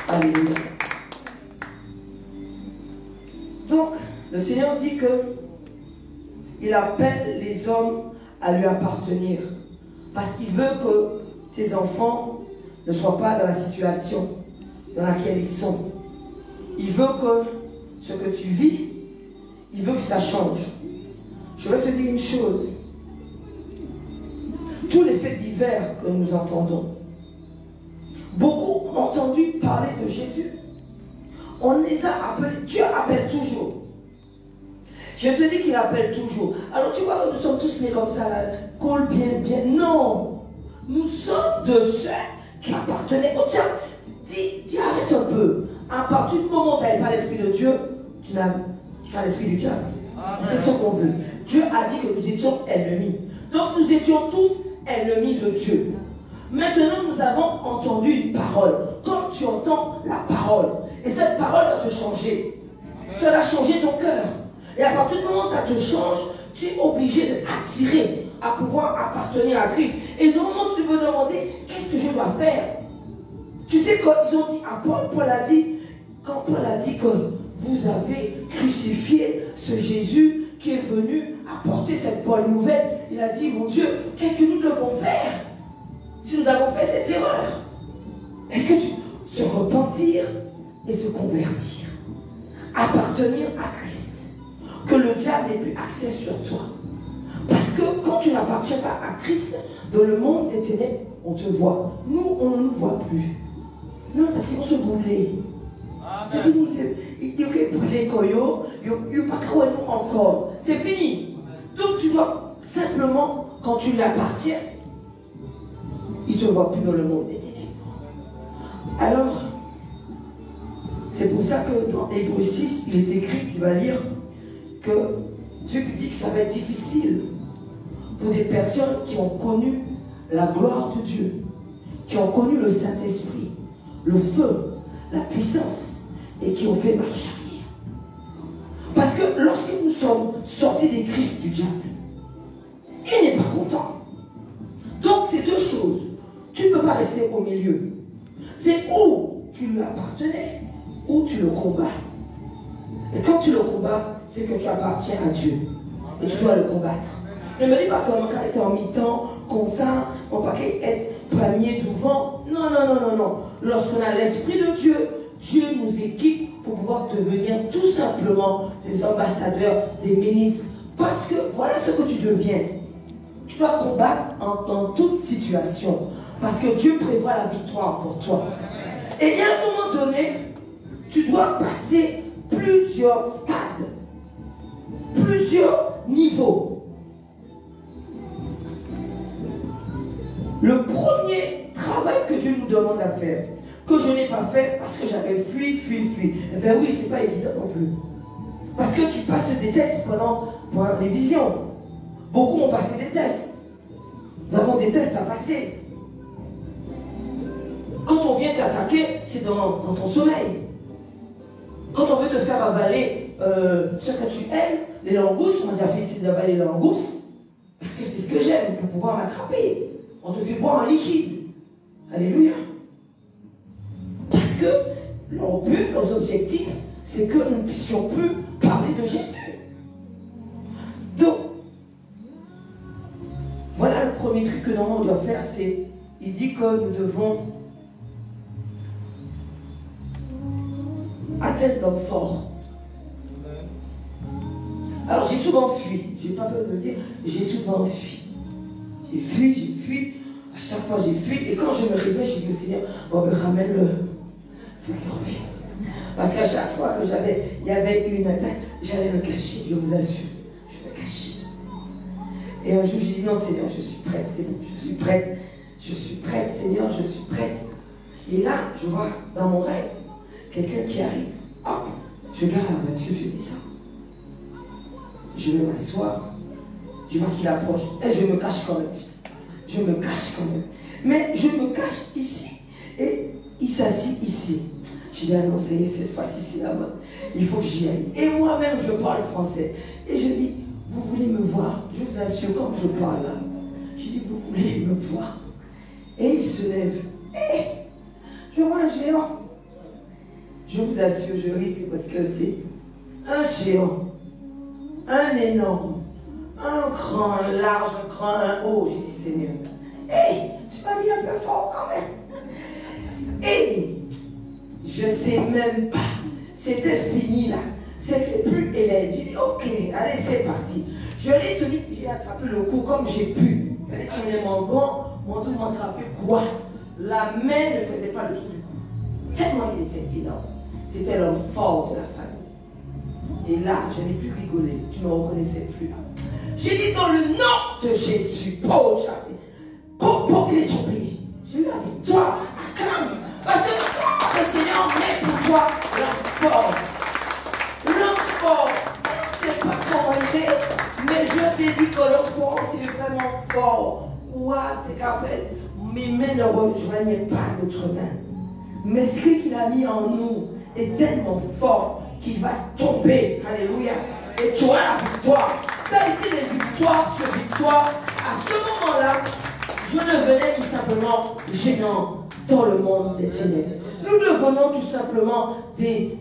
Alléluia. Donc, le Seigneur dit que il appelle les hommes à lui appartenir. Parce qu'il veut que tes enfants ne soient pas dans la situation dans laquelle ils sont. Il veut que ce que tu vis, il veut que ça change. Je vais te dire une chose. Tous les faits divers que nous entendons, beaucoup ont entendu parler de Jésus. On les a appelés. Dieu appelle toujours. Je te dis qu'il appelle toujours. Alors tu vois que nous sommes tous nés comme ça, là, cool, bien. Non. Nous sommes de ceux qui appartenaient au diable. Dis, arrête un peu. À partir du moment où tu n'avais pas l'esprit de Dieu, tu as l'esprit du diable. C'est ce qu'on veut. Dieu a dit que nous étions ennemis. Donc nous étions tous ennemis de Dieu. Maintenant, nous avons entendu une parole. Comme tu entends la parole. Et cette parole va te changer. Ça va changer ton cœur. Et à partir du moment où ça te change, tu es obligé d'attirer à pouvoir appartenir à Christ. Et au moment où tu veux demander, qu'est-ce que je dois faire? Tu sais, quand ils ont dit à Paul, quand Paul a dit que vous avez crucifié ce Jésus qui est venu apporter cette bonne nouvelle, il a dit, mon Dieu, qu'est-ce que nous devons faire si nous avons fait cette erreur? Est-ce que tu se repentir et se convertir, appartenir à Christ, que le diable n'ait plus accès sur toi? Parce que quand tu n'appartiens pas à Christ, dans le monde des ténèbres, on te voit. Nous, on ne nous voit plus. Non, parce qu'ils vont se bouler. C'est fini. Il y a brûlé Koyo, il n'y a pas nous encore. C'est fini. Donc tu dois simplement, quand tu lui appartiens, il ne te voit plus dans le monde des ténèbres. Alors, c'est pour ça que dans Hébreux 6, il est écrit, tu vas lire, que Dieu dit que ça va être difficile pour des personnes qui ont connu la gloire de Dieu, qui ont connu le Saint-Esprit, le feu, la puissance, et qui ont fait marche arrière. Parce que lorsque nous sommes sortis des griffes du diable, il n'est pas content. Donc c'est deux choses. Tu ne peux pas rester au milieu. C'est où tu lui appartenais, ou tu le combats. Et quand tu le combats, c'est que tu appartiens à Dieu. Et tu dois le combattre. Ne me dis pas que quand tu es en mi-temps, comme ça, on ne peut pas être premier devant. Non, non, non, non, non. Lorsqu'on a l'Esprit de Dieu, Dieu nous équipe pour pouvoir devenir tout simplement des ambassadeurs, des ministres. Parce que voilà ce que tu deviens. Tu dois combattre dans toute situation. Parce que Dieu prévoit la victoire pour toi. Et il y a un moment donné, tu dois passer plusieurs stades, plusieurs niveaux. Le premier travail que Dieu nous demande à faire, que je n'ai pas fait parce que j'avais fui. Eh bien oui, c'est pas évident non plus. Parce que tu passes des tests pendant les visions. Beaucoup ont passé des tests. Nous avons des tests à passer. Quand on vient t'attaquer, c'est dans ton sommeil. Quand on veut te faire avaler ce que tu aimes, les langoustes, on m'a déjà fait essayer d'avaler les langoustes, parce que c'est ce que j'aime pour pouvoir m'attraper. On te fait boire un liquide. Alléluia. Parce que leur but, leurs objectifs, c'est que nous ne puissions plus parler de Jésus. Donc, voilà le premier truc que normalement on doit faire, c'est, il dit que nous devons atteindre l'homme fort. Alors j'ai souvent fui, j'ai pas peur de le dire, j'ai souvent fui. J'ai fui, à chaque fois j'ai fui, et quand je me réveille, j'ai dit au Seigneur, bon ben ramène-le, faut qu'il revienne. Parce qu'à chaque fois que il y avait une attaque, j'allais me cacher, je vous assure, je me cachais. Et un jour j'ai dit, non Seigneur, je suis prête, c'est bon, je suis prête Seigneur, je suis prête. Et là, je vois dans mon rêve, quelqu'un qui arrive, hop, je garde la voiture, je descends. Je vais m'asseoir, je vois qu'il approche, et je me cache quand même. Je me cache quand même. Mais je me cache ici, et il s'assit ici. Je dis, ah non, ça y est, cette fois-ci, c'est la bonne. Il faut que j'y aille. Et moi-même, je parle français. Et je dis, vous voulez me voir? Je vous assure, comme je parle là, je dis, vous voulez me voir? Et il se lève. Et je vois un géant. Je vous assure, je ris, c'est parce que c'est un géant. Un énorme, un grand, un large, un grand, un haut. J'ai dit, Seigneur, hey, tu m'as mis un peu fort quand même. Et je ne sais même pas, c'était fini là, c'était plus Hélène. J'ai dit, ok, allez, c'est parti. Je l'ai tenu, j'ai attrapé le cou comme j'ai pu. On est mon gant, mon tout m'a attrapé quoi? La main ne faisait pas le truc du cou. Tellement il était énorme. C'était l'homme fort de la famille. Et là, je n'ai plus rigolé. Tu ne me reconnaissais plus. J'ai dit dans le nom de Jésus. Oh, il est tombé. J'ai eu la victoire. Acclame. Parce que le Seigneur met pour toi l'homme fort. L'homme fort. Je ne sais pas comment il est, mais je t'ai dit que l'homme fort, c'est vraiment fort. What? C'est qu'en fait, mes mains ne rejoignaient pas notre main. Mais ce qu'il a mis en nous est tellement fort qu'il va tomber. Alléluia. Et tu auras la victoire. Ça a été des victoires sur victoire. À ce moment-là, je devenais tout simplement gênant dans le monde des ténèbres. Nous devenons tout simplement des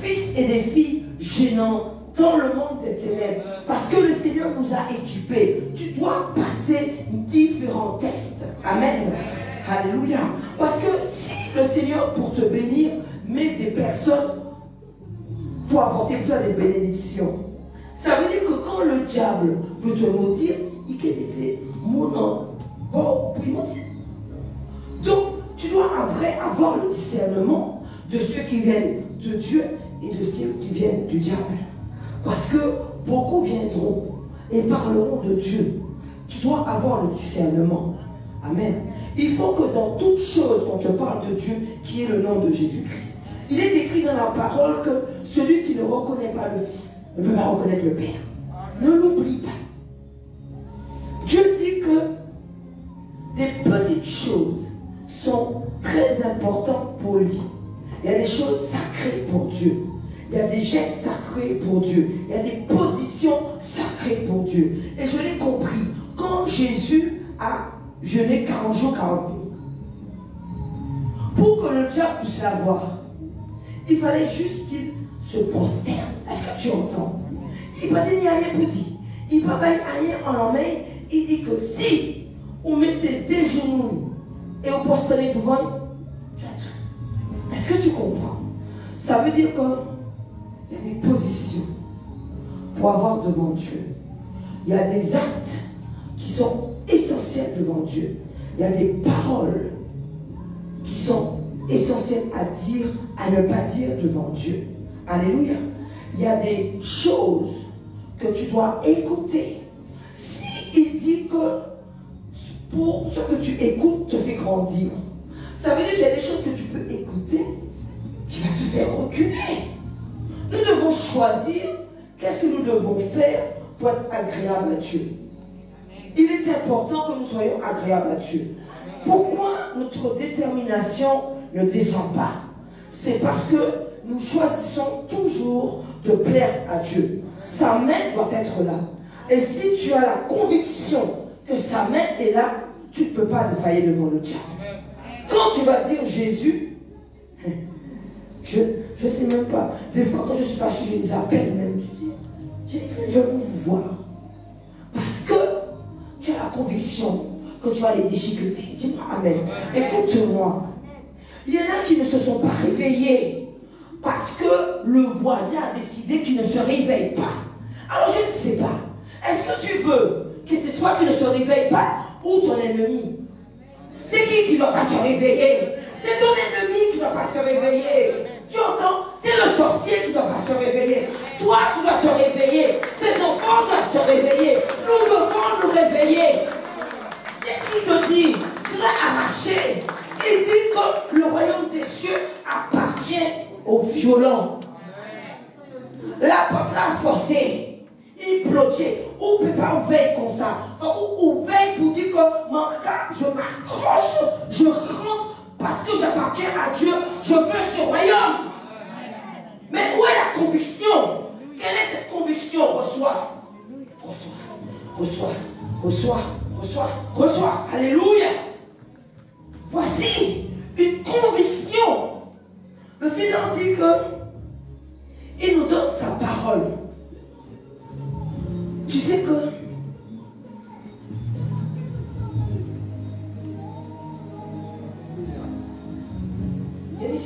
fils et des filles gênants dans le monde des ténèbres. Parce que le Seigneur nous a équipés. Tu dois passer différents tests. Amen. Alléluia. Parce que si le Seigneur, pour te bénir, met des personnes pour apporter toi des bénédictions, ça veut dire que quand le diable veut te maudire, il peut mettre mon nom bon pour maudire. Donc, tu dois avoir le discernement de ceux qui viennent de Dieu et de ceux qui viennent du diable. Parce que beaucoup viendront et parleront de Dieu. Tu dois avoir le discernement. Amen. Il faut que dans toute chose, quand on parle de Dieu, qui est le nom de Jésus-Christ, il est écrit dans la parole que celui qui ne reconnaît pas le Fils ne peut pas reconnaître le Père. Ne l'oublie pas. Dieu dit que des petites choses sont très importantes pour lui. Il y a des choses sacrées pour Dieu. Il y a des gestes sacrés pour Dieu. Il y a des positions sacrées pour Dieu. Et je l'ai compris. Quand Jésus a jeûné 40 jours, 40 nuits, pour que le diable puisse l'avoir, il fallait juste qu'il se prosterne. Est-ce que tu entends? Il ne dit rien pour dire. Il ne peut pas rien en la main. Il dit que si on mettait des genoux et on prosternait devant, tu as tout. Est-ce que tu comprends? Ça veut dire qu'il y a des positions pour avoir devant Dieu. Il y a des actes qui sont essentiels devant Dieu. Il y a des paroles qui sont essentielles à dire, à ne pas dire devant Dieu. Alléluia. Il y a des choses que tu dois écouter. S'il dit que pour ce que tu écoutes te fait grandir, ça veut dire qu'il y a des choses que tu peux écouter qui va te faire reculer. Nous devons choisir qu'est-ce que nous devons faire pour être agréable à Dieu. Il est important que nous soyons agréables à Dieu. Pourquoi notre détermination ne descend pas? C'est parce que nous choisissons toujours de plaire à Dieu. Sa main doit être là. Et si tu as la conviction que sa main est là, tu ne peux pas défaillir devant le diable. Quand tu vas dire Jésus, je ne sais même pas. Des fois, quand je suis fâché, je les appelle même. Je dis, je veux vous voir. Parce que tu as la conviction que tu vas les déchiqueter. Dis-moi Amen. Écoute-moi. Il y en a qui ne se sont pas réveillés parce que le voisin a décidé qu'il ne se réveille pas. Alors je ne sais pas. Est-ce que tu veux que c'est toi qui ne se réveille pas ou ton ennemi? C'est qui ne doit pas se réveiller? C'est ton ennemi qui ne doit pas se réveiller. Tu entends? C'est le sorcier qui ne doit pas se réveiller. Toi, tu dois te réveiller. Tes enfants doivent se réveiller. Nous devons nous réveiller. C'est ce qu'il te dit. Tu dois arracher. Il dit que le royaume des cieux appartient aux violents. La porte l'a forcé. Il bloquait. On ne peut pas ouvrir comme ça. On veille pour dire que mon cas, je m'accroche, je rentre parce que j'appartiens à Dieu. Je veux ce royaume. Mais où est la conviction? Quelle est cette conviction? Reçois. Reçois. Reçois. Reçois. Reçois. Reçois. Alléluia. Voici une conviction. Le Seigneur dit que il nous donne sa parole. Tu sais que il y a des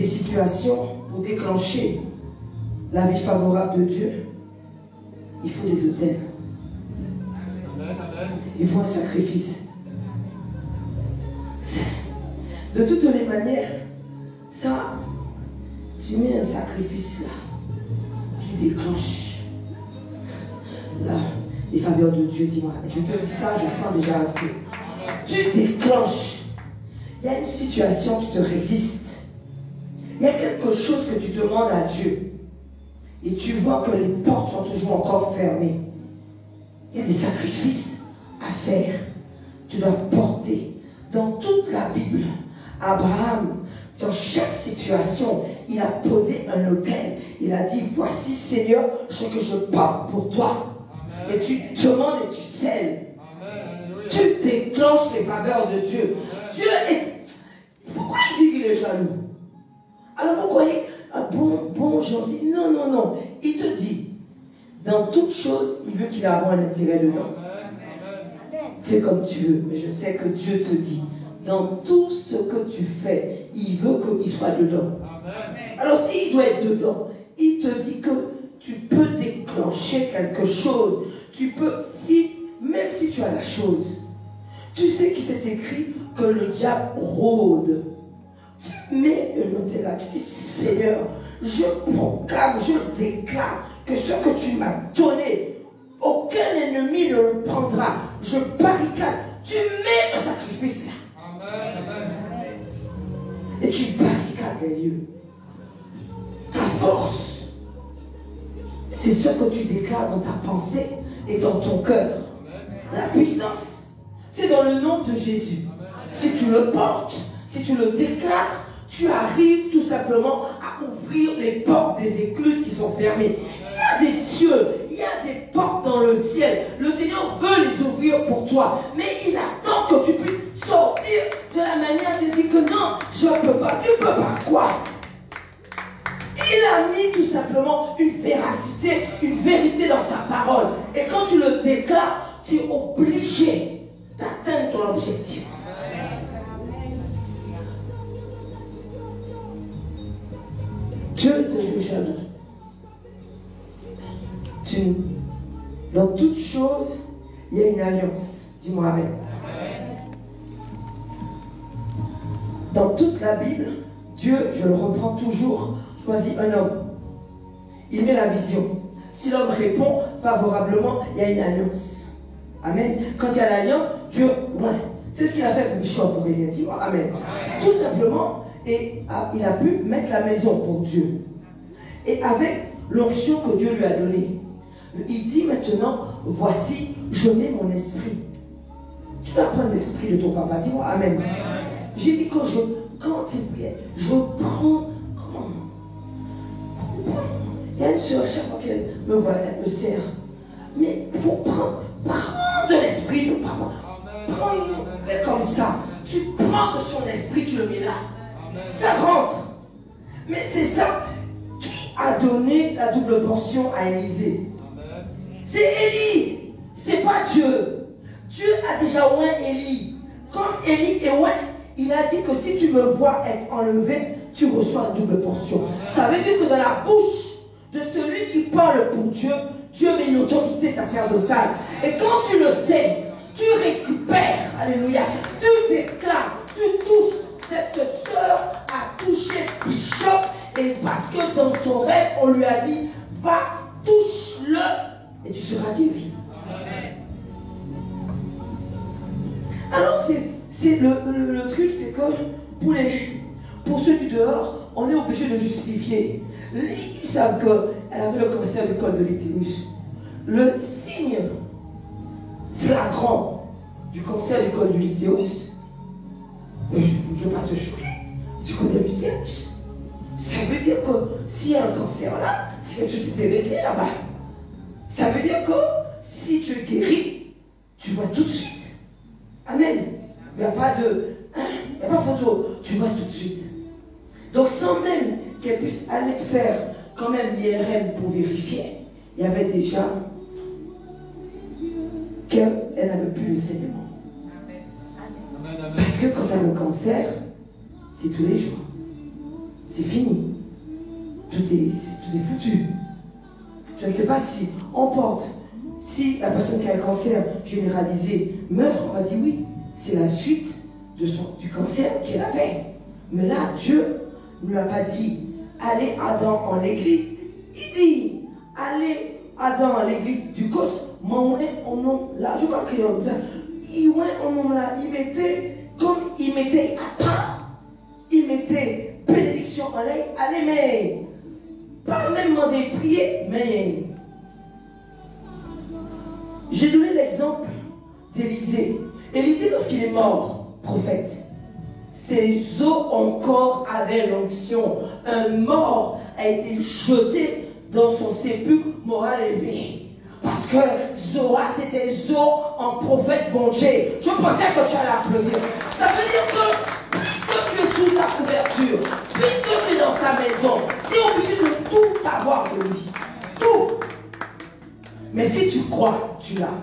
situations pour déclencher la vie favorable de Dieu. Il faut des autels. Il faut un sacrifice. De toutes les manières, ça, tu mets un sacrifice là, tu déclenches là, les faveurs de Dieu, dis-moi. Je te dis ça, je sens déjà un feu. Tu déclenches. Il y a une situation qui te résiste. Il y a quelque chose que tu demandes à Dieu. Et tu vois que les portes sont toujours encore fermées. Il y a des sacrifices à faire. Tu dois porter. Dans toute la Bible, Abraham, dans chaque situation, il a posé un autel. Il a dit, voici Seigneur, ce que je porte pour toi. Amen. Et tu demandes et tu scelles. Tu déclenches les faveurs de Dieu. Amen. Dieu est... Pourquoi il dit qu'il est jaloux? Alors vous croyez, bon, gentil. Non, non, non. Il te dit, dans toute chose, il veut qu'il ait un intérêt dedans. Fais comme tu veux, mais je sais que Dieu te dit, dans tout ce que tu fais, il veut qu'il soit dedans. Amen. Alors s'il doit être dedans, il te dit que tu peux déclencher quelque chose. Tu peux, si même si tu as la chose, tu sais qu'il s'est écrit que le diable rôde. Tu mets une note là, tu dis Seigneur, je proclame, je déclare que ce que tu m'as donné, aucun ennemi ne le prendra. Je barricade. Tu mets le sacrifice là. Et tu barricades les lieux. Ta force, c'est ce que tu déclares dans ta pensée et dans ton cœur. La puissance, c'est dans le nom de Jésus. Si tu le portes, si tu le déclares, tu arrives tout simplement à ouvrir les portes des écluses qui sont fermées. Il y a des cieux, il y a des portes dans le ciel. Le Seigneur veut les ouvrir pour toi, mais il attend que tu puisses sortir de la manière de dire que non, je ne peux pas. Tu ne peux pas quoi? Il a mis tout simplement une véracité, une vérité dans sa parole. Et quand tu le déclares, tu es obligé d'atteindre ton objectif. Dieu te veut jamais. Dans toute chose, il y a une alliance. Dis-moi Amen. Dans toute la Bible, Dieu, je le reprends toujours, choisit un homme. Il met la vision. Si l'homme répond favorablement, il y a une alliance. Amen. Quand il y a l'alliance, Dieu, ouais. C'est ce qu'il a fait pour Bishop, pour Elia. Dis-moi Amen. Tout simplement. Et il a pu mettre la maison pour Dieu. Et avec l'onction que Dieu lui a donnée, il dit maintenant, voici, je mets mon esprit. Tu dois prendre l'esprit de ton papa. Dis-moi Amen. J'ai dit que quand tu priais, je prends, comment? Il y a une soeur, chaque fois qu'elle me voit, elle me serre. Mais il faut prendre l'esprit de papa. Fais comme ça. Tu prends de son esprit, tu le mets là. Ça rentre. Mais c'est ça qui a donné la double portion à Élisée. C'est Élie. C'est pas Dieu. Dieu a déjà oint Élie. Comme Élie est oint, il a dit que si tu me vois être enlevé, tu reçois une double portion. Ça veut dire que dans la bouche de celui qui parle pour Dieu, Dieu met une autorité sacerdotale. Et quand tu le sais, tu récupères. Alléluia. Tu déclares, tu touches. Cette sœur a touché Bishop et parce que dans son rêve, on lui a dit, va, touche-le et tu seras guéri. Alors c'est le truc, c'est que pour ceux du dehors, on est obligé de justifier. Ils savent qu'elle avait le cancer du col de l'utérus. Le signe flagrant du cancer du col de l'utérus, je ne veux pas te choquer, tu connais l'utérus. Ça veut dire que s'il y a un cancer là, c'est que tu t'es réglé là-bas. Ça veut dire que si tu es guéri, tu vois tout de suite. Amen. Il n'y a pas photo, tu vois tout de suite. Donc sans même qu'elle puisse aller faire quand même l'IRM pour vérifier, il y avait déjà qu'elle n'avait plus le saignement. Parce que quand tu as le cancer, c'est tous les jours. C'est fini. Tout est foutu. Je ne sais pas si on porte, si la personne qui a le cancer généralisé meurt, on va dire oui, c'est la suite du cancer qu'elle avait. Mais là, Dieu ne lui a pas dit, allez Adam en l'église. Il dit, allez Adam en l'église du cos, mon nom là, je vois qu'il y a ça. Il mettait, comme il mettait à part, il mettait bénédiction en l'air, allez, mais pas même demander prier, mais j'ai donné l'exemple d'Élisée. Élisée, lorsqu'il est mort, prophète, ses os encore avaient l'onction. Un mort a été jeté dans son sépulcre, moral élevé. Parce que Zoa, c'était Zo en prophète bon Dieu. Je pensais que tu allais applaudir. Ça veut dire que, puisque tu es sous sa couverture, puisque tu es dans sa maison, tu es obligé de tout avoir de lui. Tout. Mais si tu crois, tu l'as.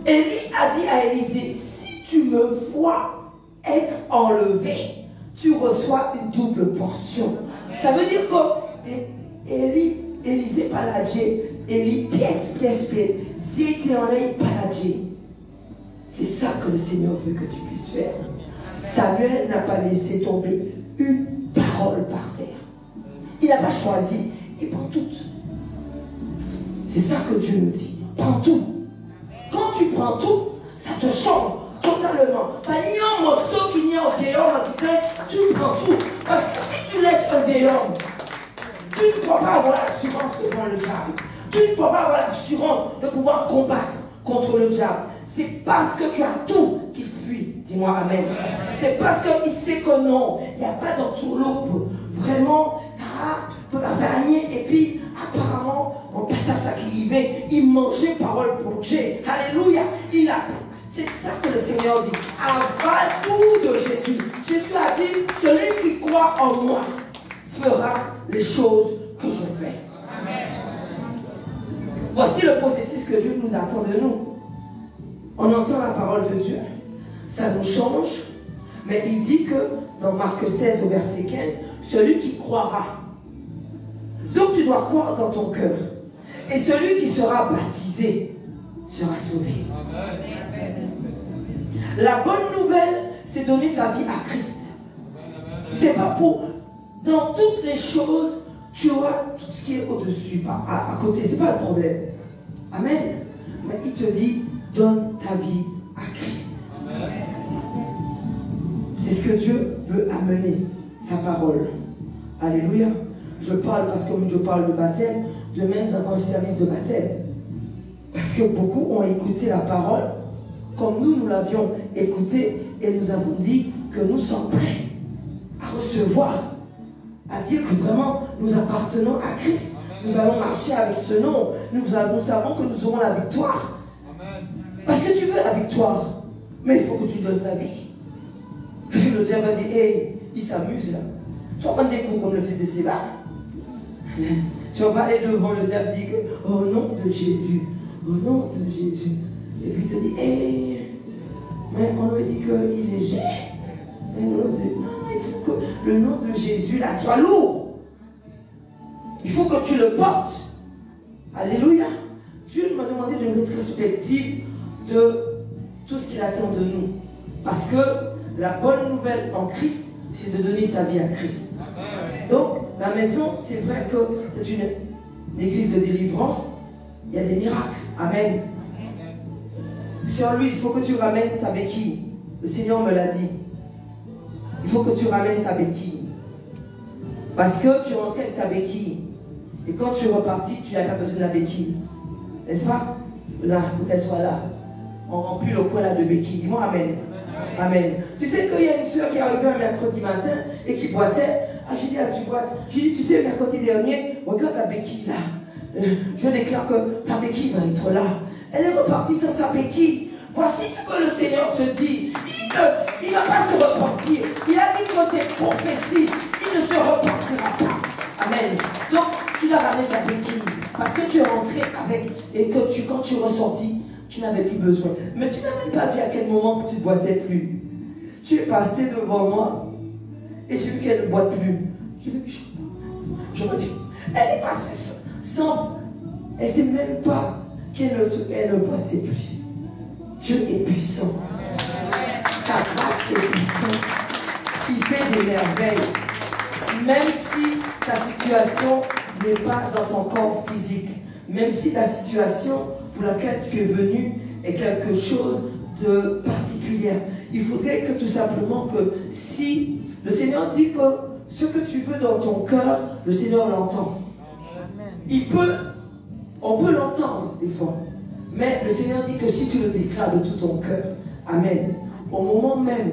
Élie a dit à Élisée, si tu me vois être enlevé, tu reçois une double portion. Ça veut dire que Élisée pas l'a dit, Élie, pièce, Si tu es en l'air paradis, c'est ça que le Seigneur veut que tu puisses faire. Samuel n'a pas laissé tomber une parole par terre. Il n'a pas choisi, il prend toutes. C'est ça que Dieu nous dit. Prends tout. Quand tu prends tout, ça te change totalement. Il y a un morceau qu'il y a au vieil homme, tu prends tout. Parce que si tu laisses un vieil homme, tu ne peux pas avoir l'assurance devant le diable. Tu ne peux pas avoir l'assurance de pouvoir combattre contre le diable. C'est parce que tu as tout qu'il fuit. Dis-moi amen. C'est parce qu'il sait que non, il n'y a pas d'entourloupe. Vraiment, tu peux la gagner. Et puis, apparemment, on passe à ça qui y va. Il mangeait parole pour Dieu. Alléluia. C'est ça que le Seigneur dit. Avale tout de Jésus. Jésus a dit, celui qui croit en moi fera les choses que je fais. Amen. Voici le processus que Dieu nous attend de nous. On entend la parole de Dieu, ça nous change, mais il dit que dans Marc 16 au verset 15, celui qui croira. Donc tu dois croire dans ton cœur. Et celui qui sera baptisé sera sauvé. La bonne nouvelle, c'est donner sa vie à Christ. C'est pas pour... Dans toutes les choses, tu auras tout ce qui est au-dessus, à côté. C'est pas le problème. Amen. Mais il te dit, donne ta vie à Christ. C'est ce que Dieu veut amener, sa parole. Alléluia. Je parle parce que comme je parle de baptême, demain nous avons un service de baptême. Parce que beaucoup ont écouté la parole, comme nous l'avions écouté, et nous avons dit que nous sommes prêts à recevoir, à dire que vraiment nous appartenons à Christ. Nous allons marcher avec ce nom. Nous savons que nous aurons la victoire. Parce que tu veux la victoire, mais il faut que tu donnes ta vie. Parce que le diable a dit, hey, il s'amuse là. Tu vas prendre des coups comme le fils de Séba. Tu vas pas aller devant le diable et dire que, au nom de Jésus, au nom de Jésus. Et puis il te dit, hey, mais on lui dit qu'il est léger. Non, il faut que le nom de Jésus là soit lourd. Il faut que tu le portes. Alléluia. Dieu m'a demandé de rétrospective de tout ce qu'il attend de nous. Parce que la bonne nouvelle en Christ, c'est de donner sa vie à Christ. Donc, la maison, c'est vrai que c'est une église de délivrance. Il y a des miracles. Amen. Sur lui, il faut que tu ramènes ta béquille. Le Seigneur me l'a dit. Il faut que tu ramènes ta béquille. Parce que tu rentrais avec ta béquille. Et quand tu es reparti, tu n'as pas besoin de la béquille. N'est-ce pas? Là, il faut qu'elle soit là. On remplit le coin là de béquille. Dis-moi amen. Amen. Tu sais qu'il y a une soeur qui est arrivée un mercredi matin et qui boitait. Ah, j'ai dit, tu boites. J'ai dit, tu sais, mercredi dernier, regarde la béquille là. Je déclare que ta béquille va être là. Elle est repartie sans sa béquille. Voici ce que le Seigneur te dit. Il ne va pas se repentir. Il a dit que c'est prophétie. Il ne se repartira pas. Amen. Donc, tu dois ramener ta béquille. Parce que tu es rentré avec, et que quand tu es ressorti, tu n'avais plus besoin. Mais tu n'as même pas vu à quel moment tu ne boitais plus. Tu es passé devant moi, et j'ai vu qu'elle ne boite plus. J'ai vu, j'aurais dit, elle est passée sans, elle ne sait même pas qu'elle ne boitait plus. Dieu est puissant. Sa grâce est puissante. Il fait des merveilles. Même si ta situation n'est pas dans ton corps physique, même si la situation pour laquelle tu es venu est quelque chose de particulier, il faudrait que tout simplement que si le Seigneur dit que ce que tu veux dans ton cœur, le Seigneur l'entend. On peut l'entendre des fois, mais le Seigneur dit que si tu le déclares de tout ton cœur, amen, au moment même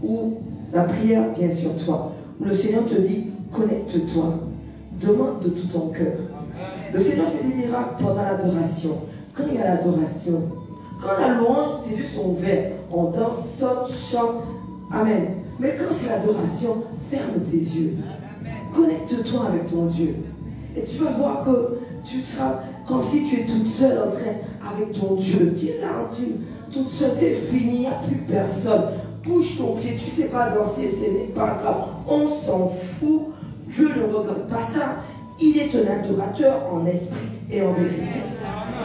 où la prière vient sur toi, où le Seigneur te dit, connecte-toi, demande de tout ton cœur. Le Seigneur fait des miracles pendant l'adoration. Quand il y a l'adoration, quand la louange, tes yeux sont ouverts, on danse, saute, chante, amen. Mais quand c'est l'adoration, ferme tes yeux. Connecte-toi avec ton Dieu. Et tu vas voir que tu seras comme si tu es toute seule en train avec ton Dieu. Tu es là, toute seule, c'est fini, il n'y a plus personne. Bouge ton pied, tu ne sais pas danser, ce n'est pas grave. On s'en fout. Dieu ne regarde pas ça. Il est un adorateur en esprit et en vérité.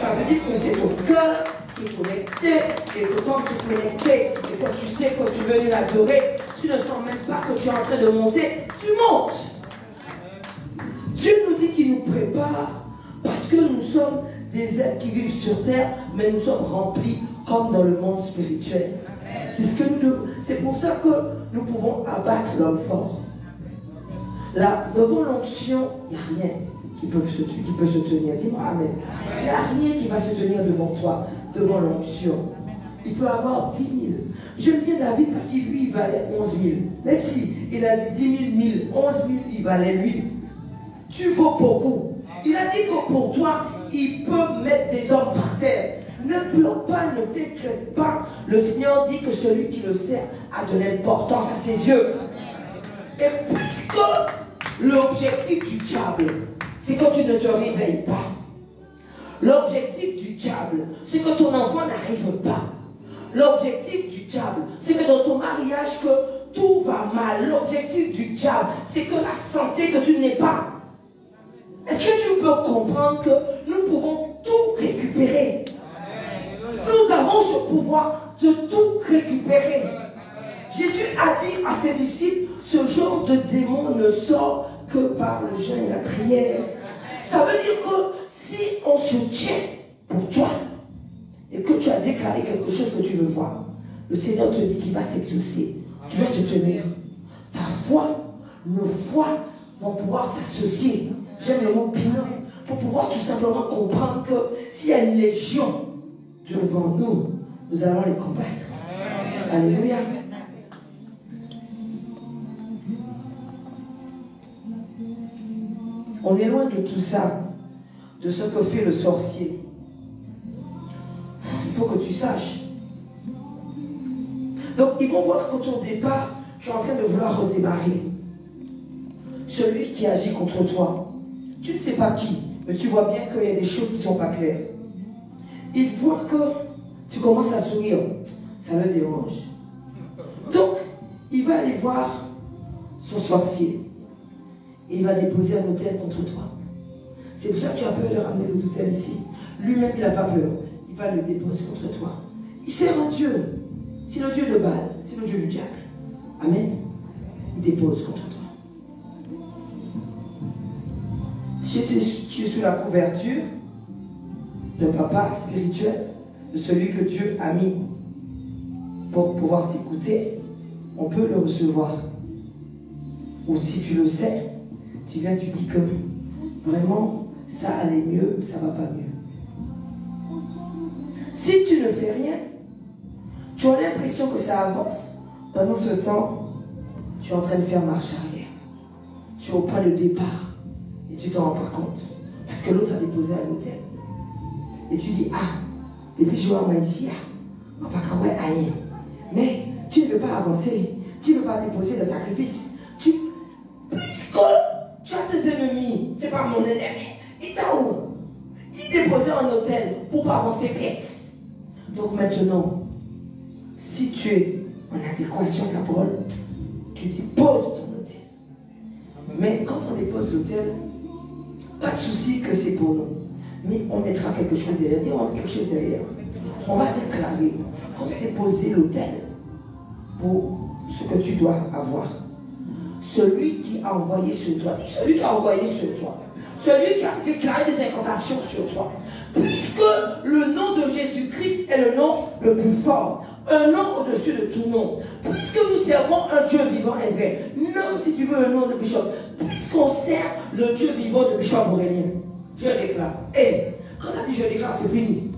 Ça veut dire que c'est ton cœur qui est connecté, et que quand tu es connecté, et quand tu sais que tu veux venir l'adorer, tu ne sens même pas que tu es en train de monter, tu montes. Dieu nous dit qu'il nous prépare parce que nous sommes des êtres qui vivent sur terre, mais nous sommes remplis comme dans le monde spirituel. C'est pour ça que nous pouvons abattre l'homme fort. Là, devant l'onction, il n'y a rien qui peut se tenir. Dis-moi amen. Il n'y a rien qui va se tenir devant toi, devant l'onction. Il peut avoir 10 000. J'aime bien David parce qu'il lui, il valait 11 000. Mais si, il a dit 10 000, 11 000, il valait lui. Tu vaux beaucoup. Il a dit que pour toi, il peut mettre des hommes par terre. Ne pleure pas, ne t'inquiète pas. Le Seigneur dit que celui qui le sert a de l'importance à ses yeux. Et puisque l'objectif du diable, c'est que tu ne te réveilles pas. L'objectif du diable, c'est que ton enfant n'arrive pas. L'objectif du diable, c'est que dans ton mariage, que tout va mal. L'objectif du diable, c'est que la santé que tu n'aies pas. Est-ce que tu peux comprendre que nous pouvons tout récupérer? Nous avons ce pouvoir de tout récupérer. Jésus a dit à ses disciples, ce genre de démon ne sort que par le jeûne et la prière. Ça veut dire que si on se tient pour toi et que tu as déclaré quelque chose que tu veux voir, le Seigneur te dit qu'il va t'exaucer. Tu vas te tenir. Ta foi, nos foi vont pouvoir s'associer. J'aime le mot binôme pour pouvoir tout simplement comprendre que s'il y a une légion devant nous, nous allons les combattre. Alléluia. On est loin de tout ça, de ce que fait le sorcier. Il faut que tu saches. Donc, ils vont voir qu'au ton départ, tu es en train de vouloir redémarrer. Celui qui agit contre toi, tu ne sais pas qui, mais tu vois bien qu'il y a des choses qui ne sont pas claires. Il voit que tu commences à sourire, ça le dérange. Donc, il va aller voir son sorcier. Et il va déposer un autel contre toi. C'est pour ça que tu as peur de ramener les autels ici. Lui-même, il n'a pas peur. Il va le déposer contre toi. Il sert un Dieu. C'est le Dieu de Baal. C'est le Dieu du diable. Amen. Il dépose contre toi. Si tu es sous la couverture d'un papa spirituel, de celui que Dieu a mis pour pouvoir t'écouter, on peut le recevoir. Ou si tu le sais, tu viens, tu dis que vraiment, ça allait mieux, ça va pas mieux. Si tu ne fais rien, tu as l'impression que ça avance. Pendant ce temps, tu es en train de faire marche arrière. Tu es au point de départ et tu t'en rends pas compte. Parce que l'autre a déposé à l'hôtel. Et tu dis, ah, depuis je vois ici, on va pas quand même aller. Mais tu ne veux pas avancer. Tu ne veux pas déposer le sacrifice. Puisque tu as tes ennemis, c'est pas mon ennemi. Il t'a où? Il déposait un hôtel pour pas avancer pièce. Donc maintenant, si tu es en adéquation avec la parole, tu déposes ton hôtel. Mais quand on dépose l'hôtel, pas de souci que c'est pour nous. Mais on mettra quelque chose derrière. Dis, on met quelque chose derrière. On va déclarer. Quand tu as déposé l'hôtel pour ce que tu dois avoir, celui qui a envoyé sur toi, dis celui qui a envoyé sur toi, celui qui a déclaré des incantations sur toi, puisque le nom de Jésus-Christ est le nom le plus fort, un nom au-dessus de tout nom, puisque nous servons un Dieu vivant et vrai, non si tu veux le nom de Bishop, puisqu'on sert le Dieu vivant de Bishop Aurélien, je déclare, quand tu as dit je déclare, c'est fini.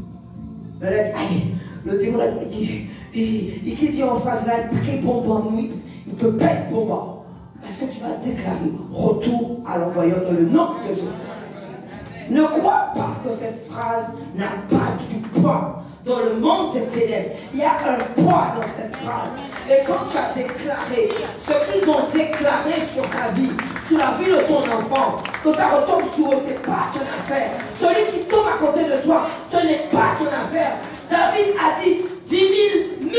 Elle a dit, aïe, le démon a dit, il dit en phrase là, il peut bomber, il peut pas être bomber. Parce que tu vas déclarer retour à l'envoyeur dans le nom de Jésus. Ne crois pas que cette phrase n'a pas du poids dans le monde des ténèbres. Il y a un poids dans cette phrase. Et quand tu as déclaré ce qu'ils ont déclaré sur ta vie, sur la vie de ton enfant, que ça retombe sur eux, ce n'est pas ton affaire. Celui qui tombe à côté de toi, ce n'est pas ton affaire. David a dit 10 000, 1000,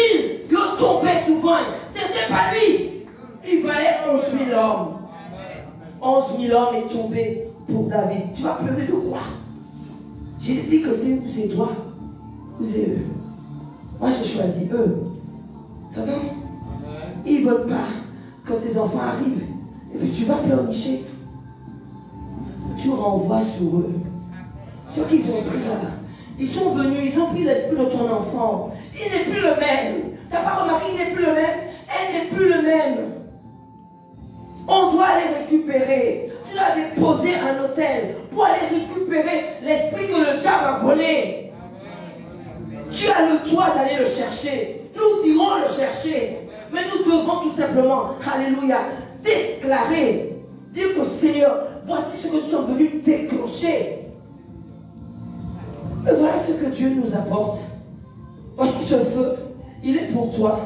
ils tombaient devant. C'était pas lui. Il valait 11 000 hommes. 11 000 hommes est tombé pour David. Tu vas pleurer de quoi? J'ai dit que c'est toi ou c'est eux. Moi, j'ai choisi eux. T'entends? Ils ne veulent pas que tes enfants arrivent. Et puis tu vas pleurnicher. Tu renvoies sur eux. Ceux qu'ils ont pris là. Ils sont venus, ils ont pris l'esprit de ton enfant. Il n'est plus le même. Tu n'as pas remarqué, il n'est plus le même. Elle n'est plus le même. On doit les récupérer. Tu dois déposer un hôtel pour aller récupérer l'esprit que le diable a volé. Tu as le droit d'aller le chercher. Nous irons le chercher. Mais nous devons tout simplement, alléluia, déclarer, dire que Seigneur, voici ce que nous sommes venus déclencher. Et voilà ce que Dieu nous apporte. Voici ce feu, il est pour toi.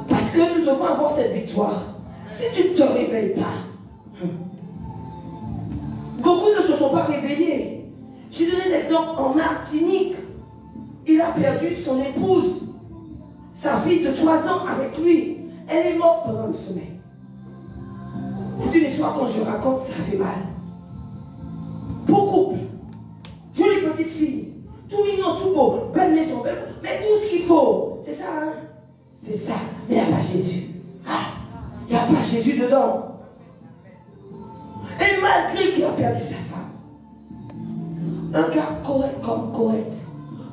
Parce que nous devons avoir cette victoire. Si tu ne te réveilles pas, beaucoup ne se sont pas réveillés. J'ai donné l'exemple en Martinique. Il a perdu son épouse, sa fille de 3 ans avec lui. Elle est morte pendant le sommeil. C'est une histoire, quand je raconte, ça fait mal. Beau couple, jolie petite fille, tout mignon, tout beau, belle maison, mais tout ce qu'il faut, c'est ça, hein? C'est ça, mais il n'y a pas Jésus. Ah, il n'y a pas Jésus dedans. Et malgré qu'il a perdu sa femme, un gars correct comme correct,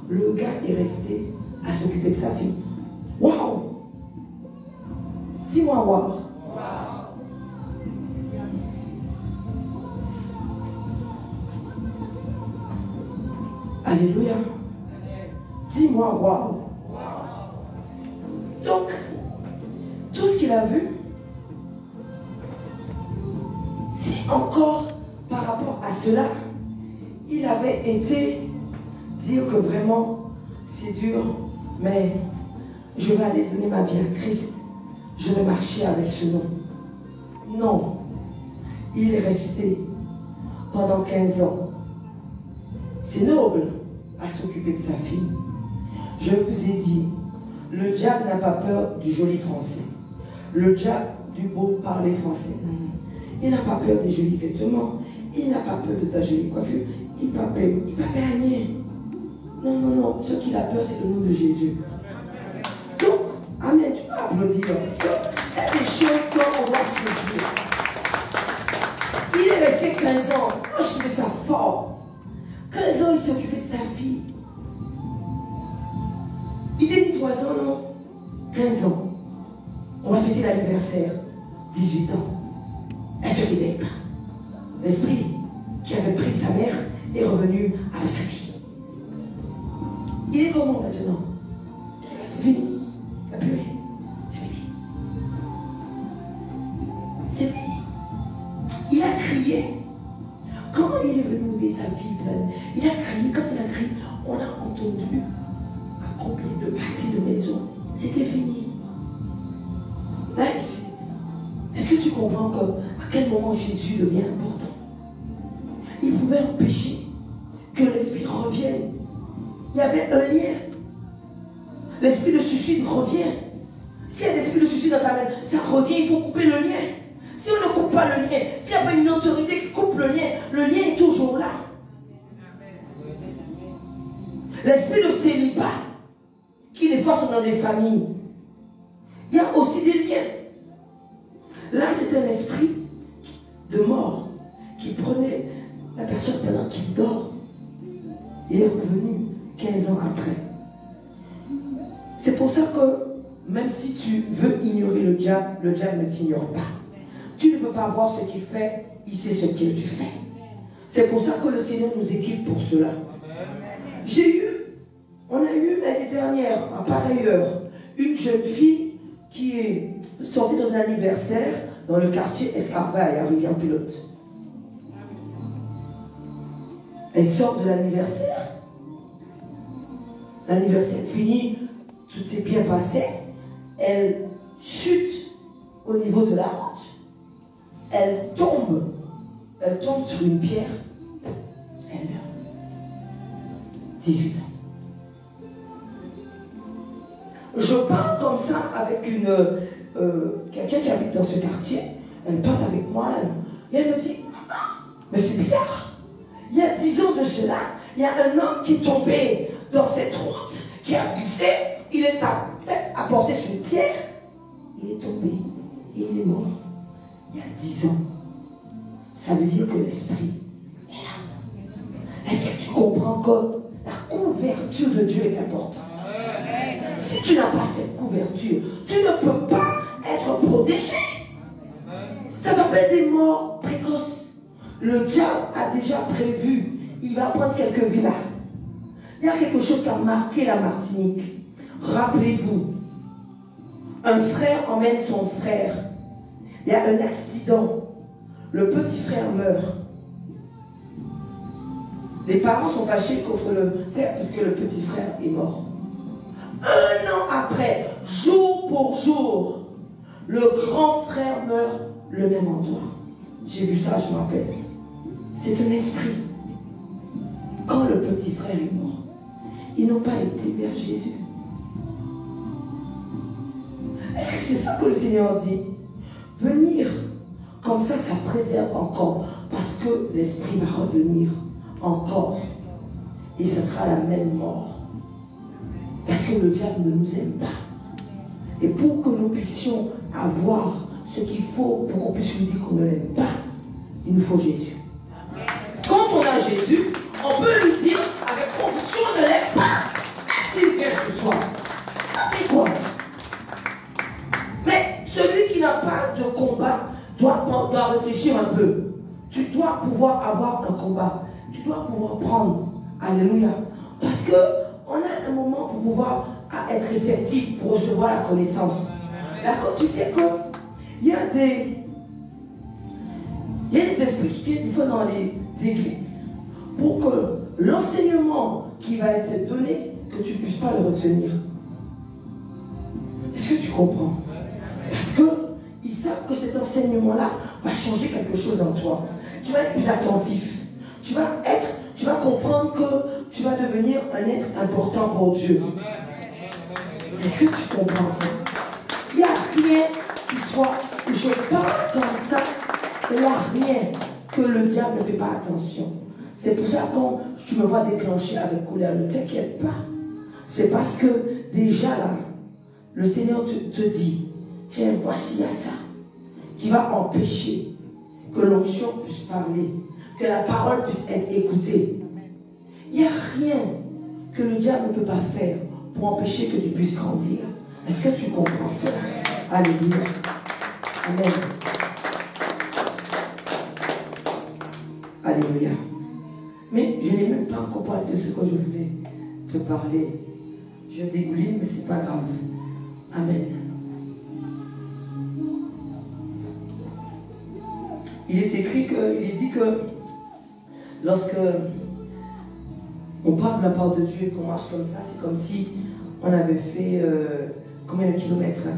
le gars est resté à s'occuper de sa fille. Waouh! Dis-moi, waouh! Alléluia. Dis-moi, waouh. Donc, tout ce qu'il a vu, si encore par rapport à cela, il avait été dire que vraiment, c'est dur, mais je vais aller donner ma vie à Christ. Je vais marcher avec ce nom. Non. Il est resté pendant 15 ans. C'est noble à s'occuper de sa fille. Je vous ai dit, le diable n'a pas peur du joli français. Le diable du beau parler français. Il n'a pas peur des jolis vêtements. Il n'a pas peur de ta jolie coiffure. Il n'a pas peur rien. Non, non, non. Ce qu'il a peur, c'est le nom de Jésus. Donc, amen, tu peux applaudir. Parce qu'il y a des choses qu'on doit saisir. Il est resté 15 ans. Moi, je trouvais ça fort. 15 ans, il s'occupait de sa fille. Il dit 3 ans, non? 15 ans. On va fêter l'anniversaire. 18 ans. Elle ne se réveille pas. L'esprit qui avait pris sa mère est revenu avec sa fille. Il est comment maintenant? C'est fini. Il n'y a plus rien. C'est fini. C'est fini. Il a crié. Quand il est venu lever sa fille pleine, il a crié. Quand il a crié, on a entendu à combien de parties de maison. C'était fini. Là, est-ce que tu comprends à quel moment Jésus devient important? Il pouvait empêcher que l'esprit revienne. Il y avait un lien. L'esprit de suicide revient. S'il y a l'esprit de suicide dans ta main, ça revient, il faut couper le lien. Si on ne coupe pas le lien, s'il n'y a pas une autorité qui coupe le lien est toujours là. L'esprit de célibat, qui des fois sont dans des familles, il y a aussi des liens. Là, c'est un esprit de mort qui prenait la personne pendant qu'il dort. Il est revenu 15 ans après. C'est pour ça que même si tu veux ignorer le diable ne t'ignore pas. Tu ne veux pas voir ce qu'il fait, il sait ce que tu fais. C'est pour ça que le Seigneur nous équipe pour cela. On a eu l'année dernière, à pareille heure, une jeune fille qui est sortie dans un anniversaire dans le quartier Escarbaille à Rivière-Pilote. Elle sort de l'anniversaire. L'anniversaire fini, tout s'est bien passé. Elle chute au niveau de la route. Elle tombe sur une pierre. Elle meurt. 18 ans. Je parle comme ça avec quelqu'un qui habite dans ce quartier. Elle parle avec moi et elle me dit, ah, mais c'est bizarre. il y a 10 ans de cela, il y a un homme qui est tombé dans cette route, qui a glissé, il est sa tête à porter sur une pierre, il est tombé et il est mort. Il y a 10 ans. Ça veut dire que l'esprit est là. Est-ce que tu comprends que la couverture de Dieu est importante? Si tu n'as pas cette couverture, tu ne peux pas être protégé. Ça s'appelle des morts précoces. Le diable a déjà prévu. Il va prendre quelques villas. Il y a quelque chose qui a marqué la Martinique. Rappelez-vous, un frère emmène son frère. Il y a un accident. Le petit frère meurt. Les parents sont fâchés contre le frère parce que le petit frère est mort. Un an après, jour pour jour, le grand frère meurt le même endroit. J'ai vu ça, je me rappelle. C'est un esprit. Quand le petit frère est mort, ils n'ont pas été vers Jésus. Est-ce que c'est ça que le Seigneur dit? Venir comme ça préserve encore. Parce que l'esprit va revenir encore. Et ce sera la même mort. Parce que le diable ne nous aime pas. Et pour que nous puissions avoir ce qu'il faut pour qu'on puisse lui dire qu'on ne l'aime pas, il nous faut Jésus. Quand on a Jésus, on peut lui dire avec conviction on ne l'aime pas. S'il vient ce soir, ça fait quoi? Mais celui qui n'a pas de combat doit réfléchir un peu. Tu dois pouvoir avoir un combat. Tu dois pouvoir prendre. Alléluia. Parce qu'on a un moment pour pouvoir être réceptif, pour recevoir la connaissance. D'accord? Tu sais qu'il y a des esprits qui viennent des fois dans les églises pour que l'enseignement qui va être donné, que tu ne puisses pas le retenir. Est-ce que tu comprends? Parce qu'ils savent que cet enseignement-là va changer quelque chose en toi. Tu vas être plus attentif. Tu vas comprendre que tu vas devenir un être important pour Dieu. Est-ce que tu comprends ça? Il n'y a rien qui soit, je parle comme ça, il n'y a rien que le diable ne fait pas attention. C'est pour ça que quand tu me vois déclencher avec colère, ne t'inquiète pas. C'est parce que déjà là, le Seigneur te dit, tiens, voici il y a ça, qui va empêcher que l'onction puisse parler, que la parole puisse être écoutée. Il n'y a rien que le diable ne peut pas faire pour empêcher que tu puisses grandir. Est-ce que tu comprends cela? Alléluia. Amen. Alléluia. Mais je n'ai même pas encore parlé de ce que je voulais te parler. Je dégouline, mais ce n'est pas grave. Amen. Il est écrit il est dit que lorsque on parle de la part de Dieu et qu'on marche comme ça, c'est comme si on avait fait combien de kilomètres, hein?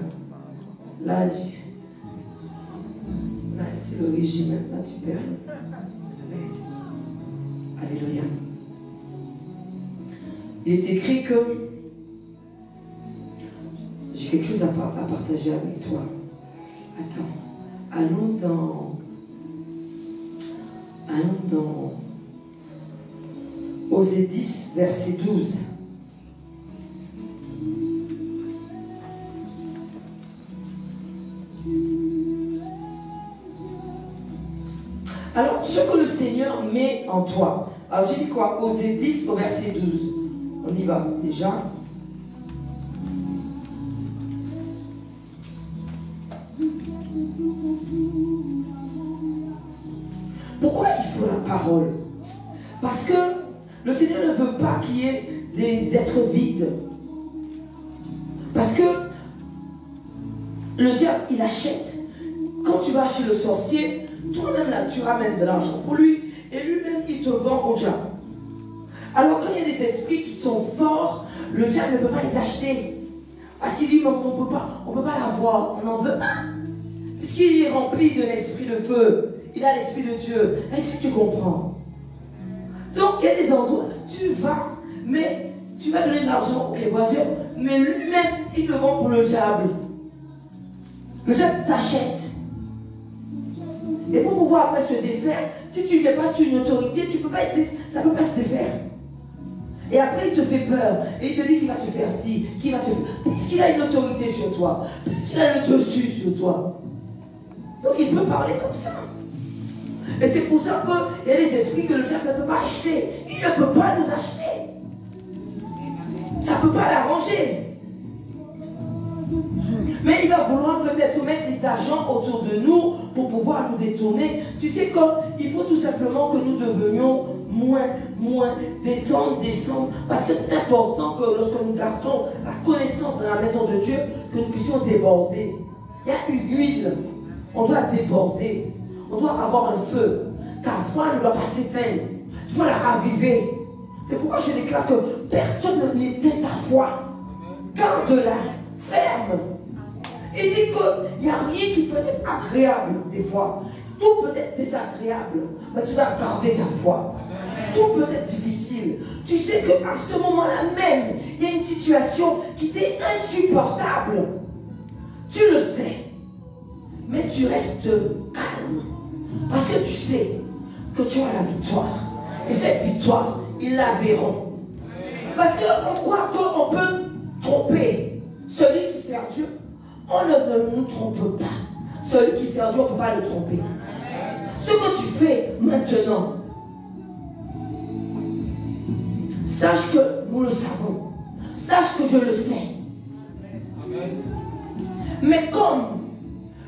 Là, c'est le régime, là tu perds. Alléluia. Il est écrit que j'ai quelque chose à partager avec toi. Attends, allons dans Osée 10, verset 12. Alors, ce que le Seigneur met en toi. Alors, j'ai dit quoi? Osée 10 au verset 12. On y va déjà. Pourquoi il faut la parole? Parce que le Seigneur ne veut pas qu'il y ait des êtres vides. Parce que le diable, il achète. Quand tu vas chez le sorcier, toi-même là, tu ramènes de l'argent pour lui, et lui-même, il te vend au diable. Alors quand il y a des esprits qui sont forts, le diable ne peut pas les acheter. Parce qu'il dit, on ne peut pas l'avoir, on n'en veut pas. Puisqu'il est rempli de l'esprit de feu, il a l'esprit de Dieu. Est-ce que tu comprends? Donc il y a des endroits, tu vas, mais tu vas donner de l'argent au prévoiseur, mais lui-même, il te vend pour le diable. Le diable t'achète. Et pour pouvoir après se défaire, si tu ne viens pas sur une autorité, tu peux pas être, ça ne peut pas se défaire. Et après, il te fait peur. Et il te dit qu'il va te faire ci, qu'il va te faire... Puisqu'il a une autorité sur toi. Puisqu'il a le dessus sur toi. Donc, il peut parler comme ça. Et c'est pour ça qu'il y a des esprits que le diable ne peut pas acheter. Il ne peut pas nous acheter. Ça ne peut pas l'arranger. Mais il va vouloir peut-être mettre des agents autour de nous pour pouvoir nous détourner. Tu sais qu'il faut tout simplement que nous devenions moins, descendre. Parce que c'est important que lorsque nous gardons la connaissance de la maison de Dieu, que nous puissions déborder. Il y a une huile. On doit déborder. On doit avoir un feu. Ta foi ne doit pas s'éteindre. Il faut la raviver. C'est pourquoi je déclare que personne n'éteint ta foi. Garde-la. Ferme. Il dit qu'il n'y a rien qui peut être agréable des fois. Tout peut être désagréable. Mais tu dois garder ta foi. Tout peut être difficile. Tu sais qu'à ce moment-là même, il y a une situation qui t'est insupportable. Tu le sais. Mais tu restes calme. Parce que tu sais que tu as la victoire. Et cette victoire, ils la verront. Parce qu'on croit qu'on peut tromper celui qui sert Dieu. On ne nous trompe pas. Celui qui sert Dieu, on ne peut pas le tromper. Ce que tu fais maintenant, sache que nous le savons. Sache que je le sais. Mais comme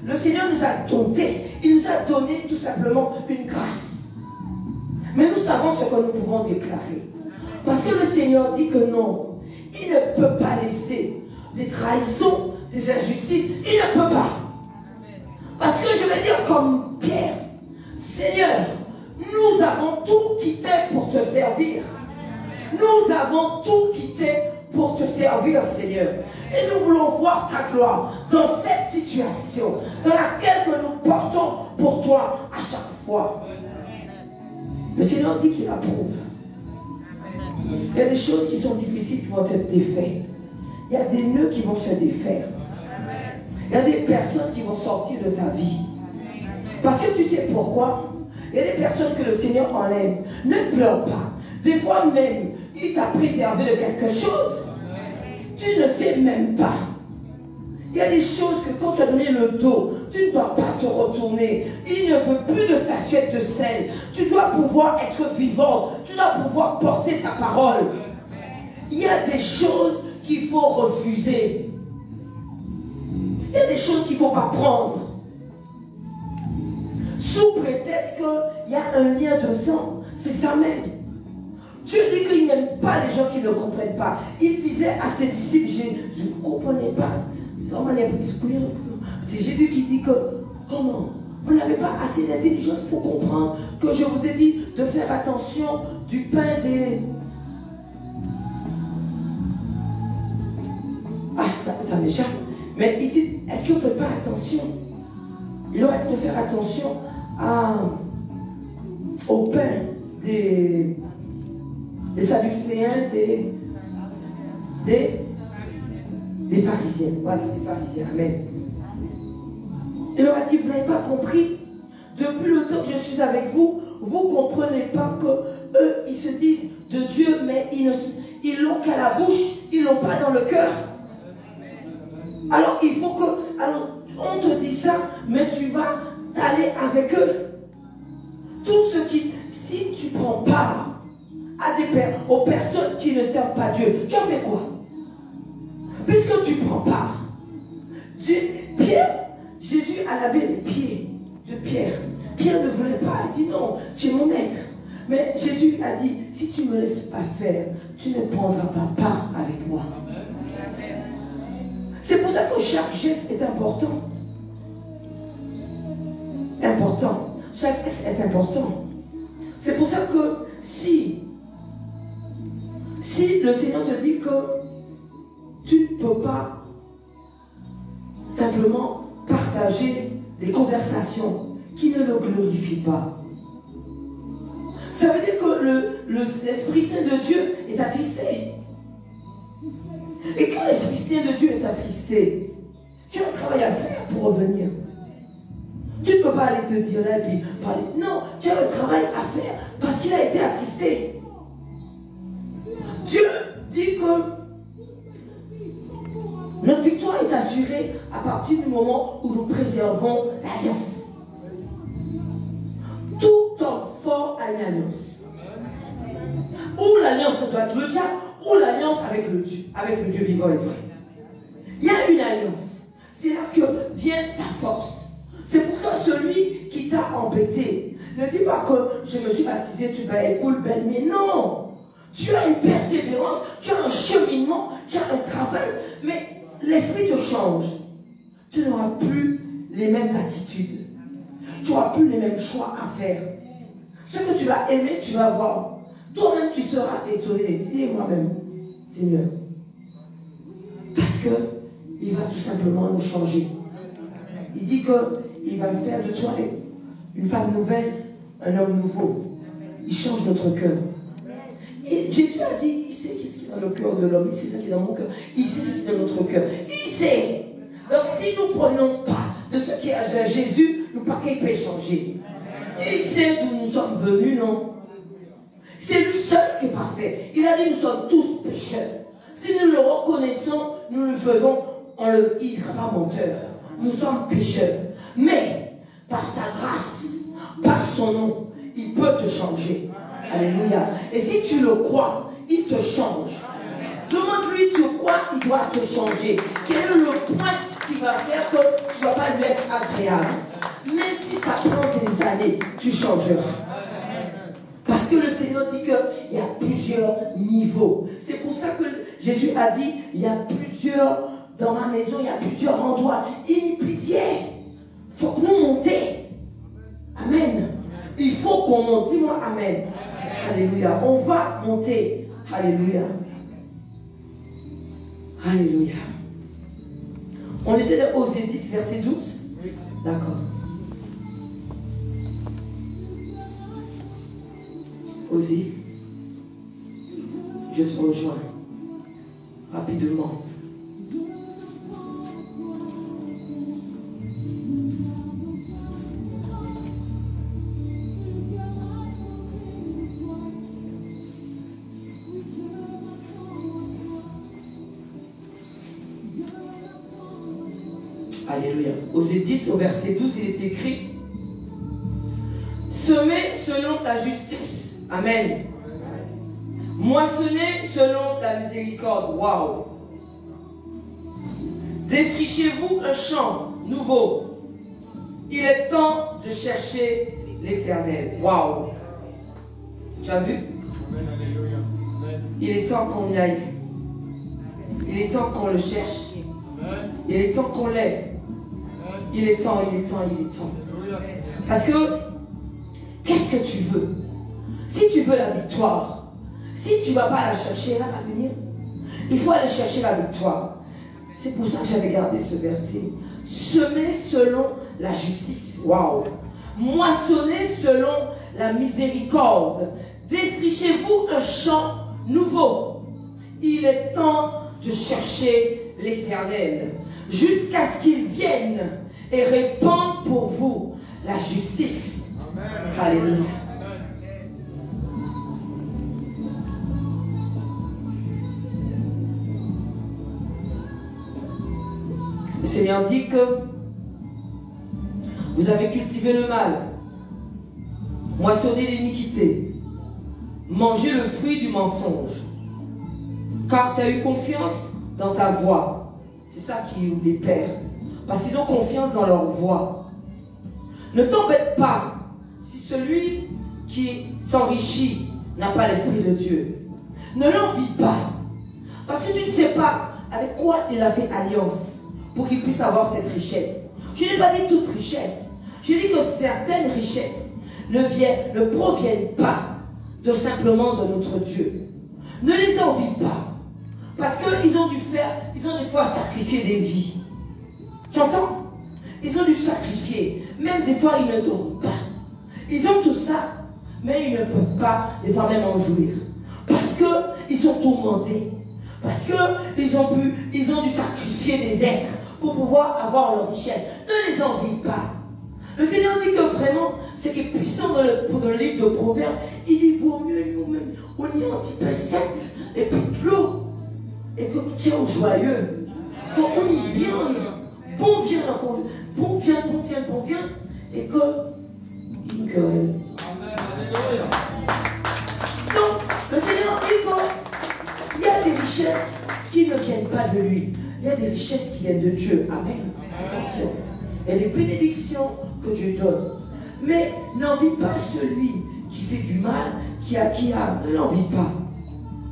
le Seigneur nous a domptés, il nous a donné tout simplement une grâce. Mais nous savons ce que nous pouvons déclarer. Parce que le Seigneur dit que non, il ne peut pas laisser des trahisons, des injustices, il ne peut pas. Parce que je vais dire comme Pierre, Seigneur, nous avons tout quitté pour te servir. Nous avons tout quitté pour te servir, Seigneur. Et nous voulons voir ta gloire dans cette situation dans laquelle que nous portons pour toi à chaque fois. Le Seigneur dit qu'il approuve. Il y a des choses qui sont difficiles qui vont être défaites. Il y a des nœuds qui vont se défaire. Il y a des personnes qui vont sortir de ta vie. Parce que tu sais pourquoi? Il y a des personnes que le Seigneur enlève. Ne pleure pas. Des fois même, il t'a préservé de quelque chose. Tu ne sais même pas. Il y a des choses que quand tu as donné le dos, tu ne dois pas te retourner. Il ne veut plus de statuettes de sel. Tu dois pouvoir être vivant. Tu dois pouvoir porter sa parole. Il y a des choses qu'il faut refuser. Il y a des choses qu'il ne faut pas prendre. Sous prétexte qu'il y a un lien de sang. C'est ça même. Dieu dit qu'il n'aime pas les gens qui ne comprennent pas. Il disait à ses disciples, je ne vous comprenais pas. C'est Jésus qui dit que, comment? Vous n'avez pas assez d'intelligence pour comprendre que je vous ai dit de faire attention du pain des... Ah, ça m'échappe. Mais il dit, est-ce que vous ne faites pas attention? Il aurait dit de faire attention au pain des Sadducéens, des pharisiens. Voilà, c'est pharisiens. Amen. Il leur a dit, vous n'avez pas compris. Depuis le temps que je suis avec vous, vous ne comprenez pas que eux, ils se disent de Dieu, mais ils l'ont qu'à la bouche, ils ne l'ont pas dans le cœur. Alors il faut que, alors on te dit ça, mais tu vas t'aller avec eux. Tout ce qui, si tu prends part aux personnes qui ne servent pas Dieu, tu en fais quoi? Puisque tu prends part. Pierre, Jésus a lavé les pieds de Pierre. Pierre ne voulait pas, il dit non, tu es mon maître. Mais Jésus a dit, si tu ne me laisses pas faire, tu ne prendras pas part avec moi. C'est pour ça que chaque geste est important. Important. Chaque geste est important. C'est pour ça que si le Seigneur te dit que tu ne peux pas simplement partager des conversations qui ne le glorifient pas, ça veut dire que l'Esprit Saint de Dieu est attristé. Et quand l'Esprit Saint de Dieu est attristé, tu as un travail à faire pour revenir. Tu ne peux pas aller te te dire là et puis parler. Non, tu as un travail à faire parce qu'il a été attristé. Dieu dit que notre victoire est assurée à partir du moment où nous préservons l'alliance. Tout homme fort a une alliance. Ou l'alliance avec le diable, ou l'alliance avec le Dieu vivant et vrai. Il y a une alliance. C'est là que vient sa force. C'est pourquoi celui qui t'a embêté ne dit pas que je me suis baptisé, tu vas être cool, belle, mais non. Tu as une persévérance, tu as un cheminement, tu as un travail, mais l'esprit te change. Tu n'auras plus les mêmes attitudes. Tu n'auras plus les mêmes choix à faire. Ce que tu vas aimer, tu vas voir. Toi-même, tu seras étonné. Dis moi-même, Seigneur. Parce qu'il va tout simplement nous changer. Il dit qu'il va faire de toi une femme nouvelle, un homme nouveau. Il change notre cœur. Et Jésus a dit, il sait ce qui est dans le cœur de l'homme, il sait ce qui est dans mon cœur, il sait ce qui est dans notre cœur. Il sait. Donc si nous ne prenons pas de ce qui est à Jésus, nous pas qu'il peut changer. Il sait d'où nous sommes venus, non? C'est lui seul qui est parfait. Il a dit nous sommes tous pécheurs. Si nous le reconnaissons, nous le faisons, il ne sera pas menteur. Nous sommes pécheurs. Mais par sa grâce, par son nom, il peut te changer. Alléluia. Et si tu le crois, il te change. Demande-lui sur quoi il doit te changer. Quel est le point qui va faire que tu ne vas pas lui être agréable. Même si ça prend des années, tu changeras. Parce que le Seigneur dit qu'il y a plusieurs niveaux. C'est pour ça que Jésus a dit, il y a plusieurs, dans ma maison, il y a plusieurs endroits. Il plusieurs. Il faut que nous montions. Amen. Il faut qu'on monte. Dis-moi Amen. Alléluia. On va monter. Alléluia. Alléluia. On était dans Osée 10, verset 12. D'accord. Osée, je te rejoins rapidement. Alléluia. Osée 10 au verset 12, il est écrit: semez selon la justice. Amen. Moissonnez selon la miséricorde. Waouh. Défrichez-vous un champ nouveau. Il est temps de chercher l'Éternel. Waouh. Tu as vu? Il est temps qu'on y aille. Il est temps qu'on le cherche. Il est temps qu'on l'ait. Il est temps, il est temps, il est temps. Parce que, qu'est-ce que tu veux? Si tu veux la victoire, si tu ne vas pas la chercher là à venir, il faut aller chercher la victoire. C'est pour ça que j'avais gardé ce verset. Semez selon la justice. Waouh. Moissonnez selon la miséricorde. Défrichez-vous un champ nouveau. Il est temps de chercher l'Éternel jusqu'à ce qu'il vienne et répande pour vous la justice. Amen. Alléluia. Le Seigneur dit que vous avez cultivé le mal, moissonné l'iniquité, mangé le fruit du mensonge, car tu as eu confiance dans ta voix. C'est ça qui les perd, parce qu'ils ont confiance dans leur voix. Ne t'embête pas si celui qui s'enrichit n'a pas l'Esprit de Dieu. Ne l'envie pas, parce que tu ne sais pas avec quoi il a fait alliance pour qu'il puisse avoir cette richesse. Je n'ai pas dit toute richesse. Je dis que certaines richesses ne proviennent pas de simplement de notre Dieu. Ne les envie pas. Parce qu'ils ont des fois sacrifié des vies. Tu entends? Ils ont dû sacrifier. Même des fois, ils ne dorment pas. Ils ont tout ça, mais ils ne peuvent pas des fois même en jouir. Parce qu'ils sont tourmentés. Parce qu'ils ont dû sacrifier des êtres pour pouvoir avoir leur richesse. Ne les envie pas. Le Seigneur dit que vraiment, ce qui est puissant dans le livre de Proverbes, il dit vaut mieux nous-mêmes, on y a un petit peu sec, et puis de l'eau, et que tiens au joyeux. Quand on y vient, bon vient, et que il gueule. Donc, le Seigneur dit qu'il y a des richesses qui ne viennent pas de lui. Il y a des richesses qui viennent de Dieu. Amen. Attention. Il y a des bénédictions que Dieu donne. Mais n'envie pas celui qui fait du mal, qui a, n'envie pas.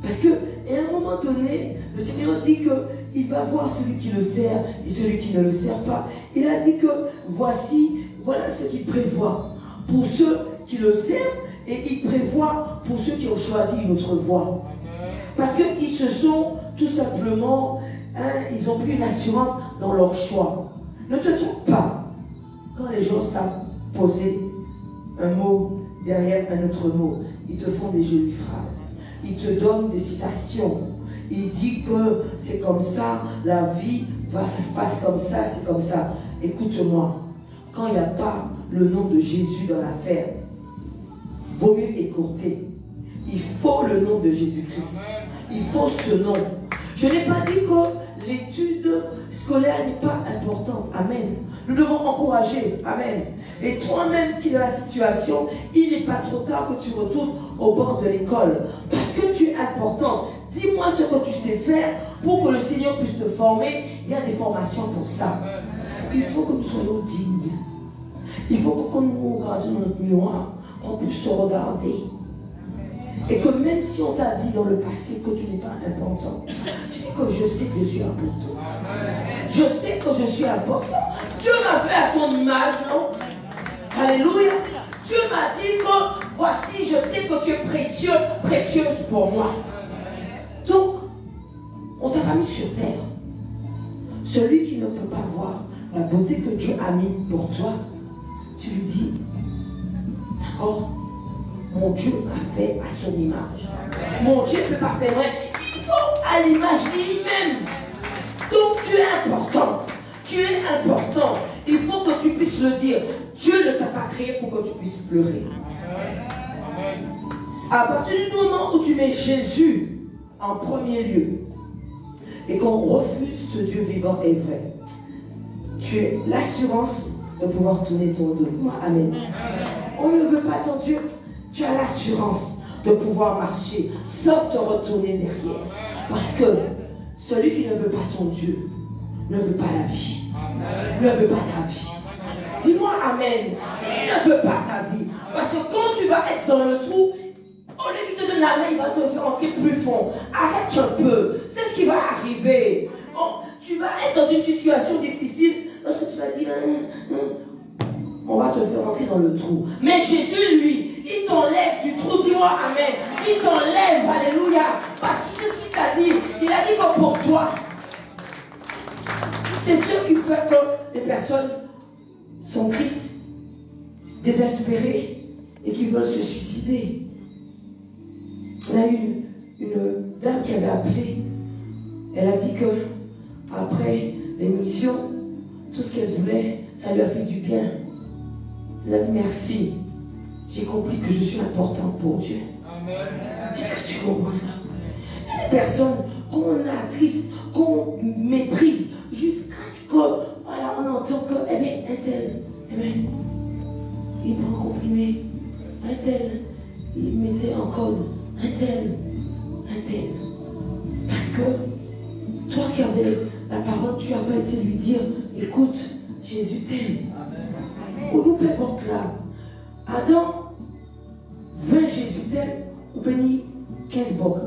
Parce que, à un moment donné, le Seigneur dit qu'il va voir celui qui le sert et celui qui ne le sert pas. Il a dit que voilà ce qu'il prévoit pour ceux qui le servent et il prévoit pour ceux qui ont choisi une autre voie. Parce qu'ils se sont tout simplement, ils ont pris une assurance dans leur choix. Ne te trompe pas. Quand les gens savent poser un mot derrière un autre mot, ils te font des jolies phrases. Ils te donnent des citations. Ils disent que c'est comme ça, la vie, ça se passe comme ça, c'est comme ça. Écoute-moi, quand il n'y a pas le nom de Jésus dans l'affaire, vaut mieux écourter. Il faut le nom de Jésus-Christ. Il faut ce nom. Je n'ai pas dit que l'étude scolaire n'est pas importante. Amen. Nous devons encourager. Amen. Et toi-même qui es dans la situation, il n'est pas trop tard que tu retournes au bord de l'école. Parce que tu es important. Dis-moi ce que tu sais faire pour que le Seigneur puisse te former. Il y a des formations pour ça. Il faut que nous soyons dignes. Il faut que quand nous regardions dans notre miroir, qu'on puisse se regarder. Et que même si on t'a dit dans le passé que tu n'es pas important, tu dis que je sais que je suis important. Je sais que je suis important. Dieu m'a fait à son image, non? Alléluia. Dieu m'a dit que voici, je sais que tu es précieux, précieuse pour moi. Donc, on t'a pas mis sur terre. Celui qui ne peut pas voir la beauté que Dieu a mis pour toi, tu lui dis, d'accord? Mon Dieu m'a fait à son image. Mon Dieu ne peut pas faire vrai. Il faut à l'image de lui-même. Donc tu es importante. Tu es important. Il faut que tu puisses le dire. Dieu ne t'a pas créé pour que tu puisses pleurer. À partir du moment où tu mets Jésus en premier lieu et qu'on refuse ce Dieu vivant et vrai, tu as l'assurance de pouvoir tourner ton dos. Amen. On ne veut pas ton Dieu. Tu as l'assurance de pouvoir marcher sans te retourner derrière. Parce que celui qui ne veut pas ton Dieu ne veut pas la vie. Ne veut pas ta vie. Dis-moi Amen. Il ne veut pas ta vie. Parce que quand tu vas être dans le trou, au lieu qu'il te donne la main, il va te faire entrer plus fond. Arrête un peu. C'est ce qui va arriver. Bon, tu vas être dans une situation difficile lorsque tu vas dire on va te faire entrer dans le trou. Mais Jésus, lui, il t'enlève du trou. Dis-moi Amen. Il t'enlève. Alléluia. Parce que c'est ce qu'il t'a dit. Il a dit que pour toi, c'est ce qui fait que les personnes sont tristes, désespérées et qui veulent se suicider. Il y a eu une dame qui avait appelé. Elle a dit que après l'émission, tout ce qu'elle voulait, ça lui a fait du bien. Elle a dit merci. J'ai compris que je suis important pour Dieu. Est-ce que tu comprends ça? Il y a des personnes qu'on attriste, qu'on méprise, jusqu'à ce que, voilà, on entend que, eh bien, un tel, eh bien, il prend un comprimé, un tel, il mettait en code, un tel. Parce que, toi qui avais la parole, tu n'as pas été lui dire, écoute, Jésus t'aime. Ou nous perdons là. Adam, 20 Jésus t'aime, ou béni 15 bocs.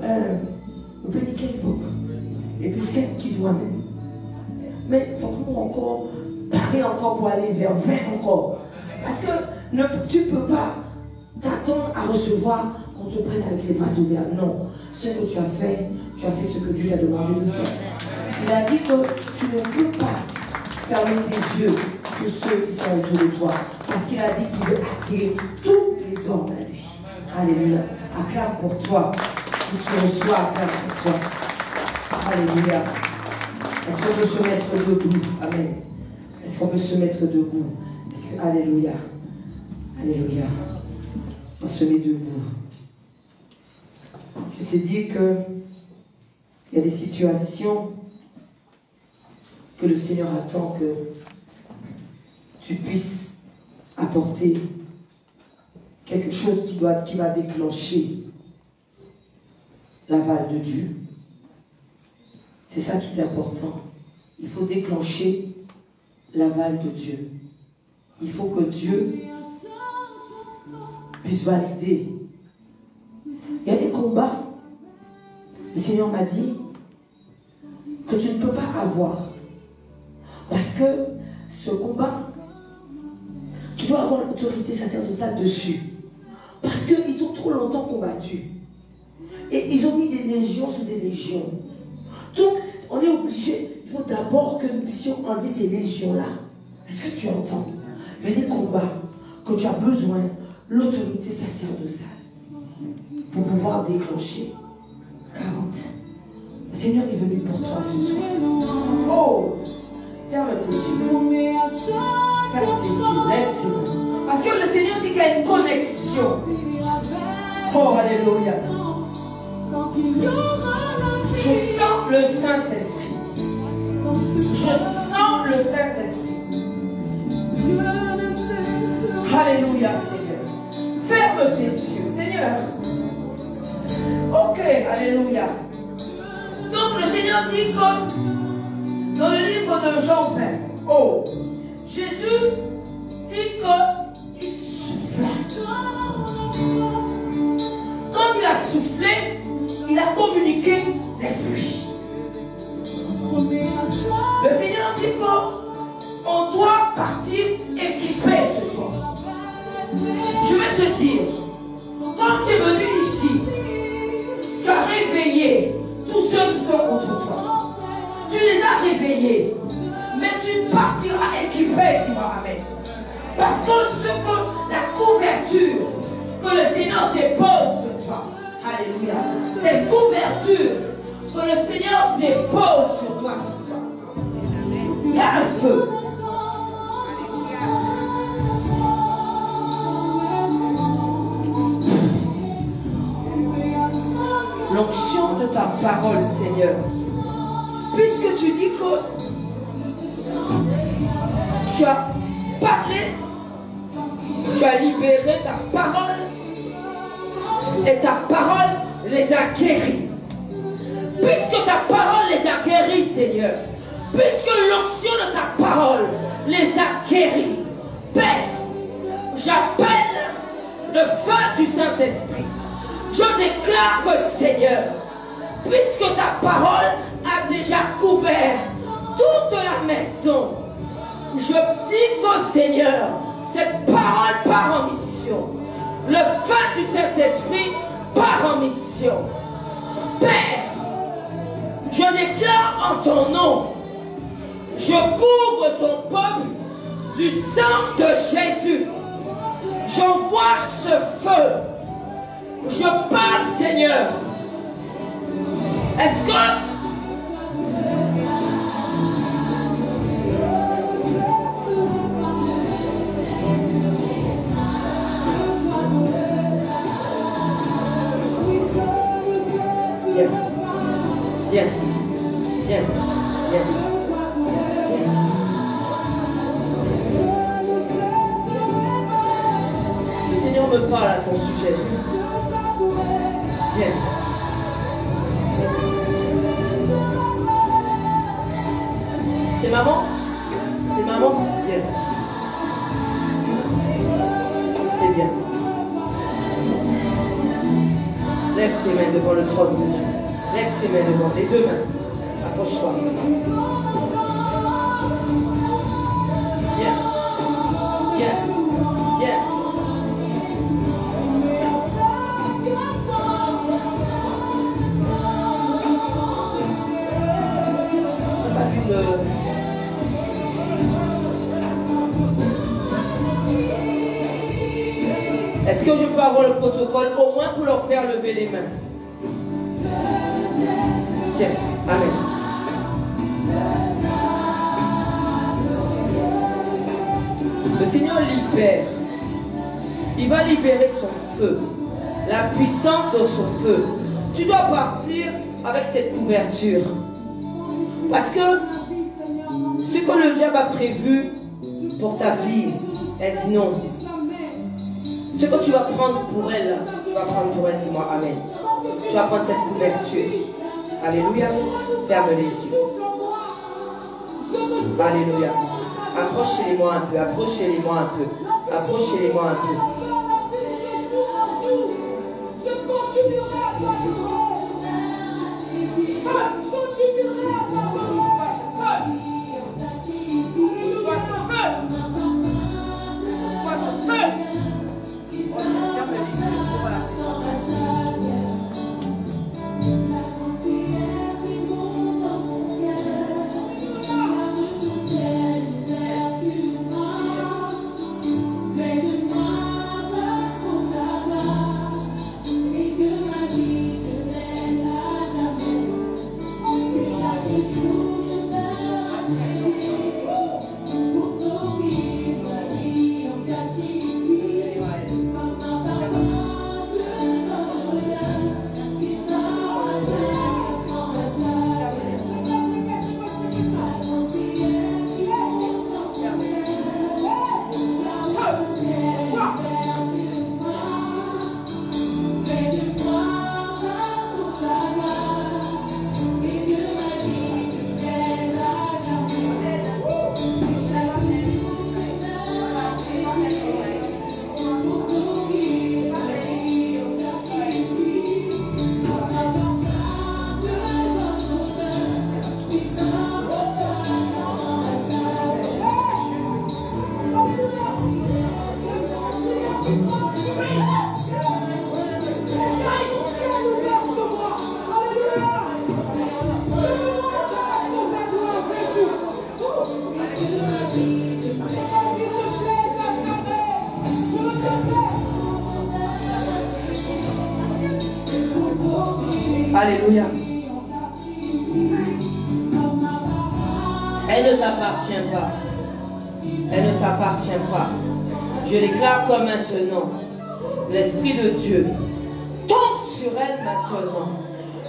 Ou béni 15 bocs. Et puis 7 qui doit même. Mais il faut que nous encore parler encore pour aller vers 20 encore. Parce que tu ne peux pas t'attendre à recevoir qu'on te prenne avec les bras ouverts. Non. Ce que tu as fait ce que Dieu t'a demandé de faire. Il a dit que tu ne peux pas fermer tes yeux sur ceux qui sont autour de toi. Parce qu'il a dit qu'il veut attirer tous les hommes à lui. Alléluia. Acclame pour toi. Si tu reçois, acclame pour toi. Alléluia. Est-ce qu'on peut se mettre debout? Amen. Est-ce qu'on peut se mettre debout? Est-ce que, alléluia, alléluia, on se met debout. Je t'ai dit que il y a des situations que le Seigneur attend que tu puisses apporter quelque chose qui va déclencher l'aval de Dieu. C'est ça qui est important. Il faut déclencher l'aval de Dieu. Il faut que Dieu puisse valider. Il y a des combats. Le Seigneur m'a dit que tu ne peux pas avoir. Parce que ce combat, tu dois avoir l'autorité sacerdotale dessus. Parce qu'ils ont trop longtemps combattu. Et ils ont mis des légions sur des légions. Donc, on est obligé, il faut d'abord que nous puissions enlever ces légions-là. Est-ce que tu entends? Il y a des combats que tu as besoin, l'autorité sacerdotale, pour pouvoir déclencher. 40. Le Seigneur est venu pour toi ce soir. Oh! Ferme tes yeux. Ferme tes yeux, lève tes mains. Parce que le Seigneur dit qu'il y a une connexion. Oh, alléluia. Je sens le Saint-Esprit. Je sens le Saint-Esprit. Alléluia, Seigneur. Ferme tes yeux, Seigneur. Ok, alléluia. Donc le Seigneur dit comme dans le livre de Jean 20, oh, Jésus dit qu'il souffla. Quand il a soufflé, il a communiqué l'esprit. Le Seigneur dit qu'on doit partir équipé ce soir. Je vais te dire, quand tu es venu ici, tu as réveillé tous ceux qui sont contre toi. Tu les as réveillés. Mais tu partiras équipé, dis-moi amen. Parce que la couverture que le Seigneur dépose sur toi, alléluia, cette couverture que le Seigneur dépose sur toi ce soir, il y a un feu. L'onction de ta parole, Seigneur. Puisque tu dis que tu as parlé, tu as libéré ta parole et ta parole les a guéris. Puisque ta parole les a guéris, Seigneur, puisque l'onction de ta parole les a guéris, Père, j'appelle le feu du Saint-Esprit. Je déclare que, Seigneur, puisque ta parole a déjà couvert toute la maison, je dis que, Seigneur, cette parole part en mission. Le feu du Saint-Esprit part en mission. Père, je déclare en ton nom, je couvre ton peuple du sang de Jésus. J'envoie ce feu. Je parle, Seigneur. Est-ce que Viens. Le Seigneur me parle à ton sujet. Viens. C'est maman? C'est maman? Viens. C'est bien. Lève tes mains devant le trône de Dieu. Lève tes mains devant les deux mains. Approche-toi. Viens. Viens. Viens. C'est pas une... Est-ce que je peux avoir le protocole au moins pour leur faire lever les mains? Tiens, amen. Le Seigneur libère. Il va libérer son feu. La puissance de son feu. Tu dois partir avec cette couverture. Parce que ce que le diable a prévu pour ta vie, elle dit non. Ce que tu vas prendre pour elle, tu vas prendre pour elle, dis-moi amen. Tu vas prendre cette couverture. Alléluia. Ferme les yeux. Alléluia. Approchez-les-moi un peu, approchez-les-moi un peu. Approchez-les-moi un peu.
Je continuerai à Sois son feu. Sois son feu.
Alléluia. Elle ne t'appartient pas. Elle ne t'appartient pas. Je déclare comme maintenant, l'Esprit de Dieu tombe sur elle maintenant.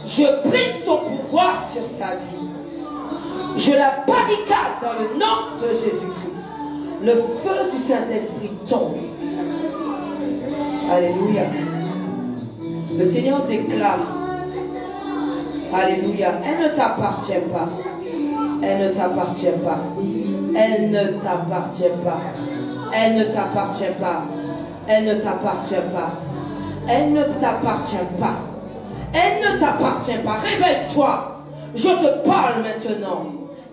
Je brise ton pouvoir sur sa vie. Je la barricade dans le nom de Jésus-Christ. Le feu du Saint-Esprit tombe. Alléluia. Le Seigneur déclare. Alléluia. Elle ne t'appartient pas. Elle ne t'appartient pas. Elle ne t'appartient pas. Elle ne t'appartient pas. Elle ne t'appartient pas. Elle ne t'appartient pas. Elle ne t'appartient pas. Réveille-toi. Je te parle maintenant.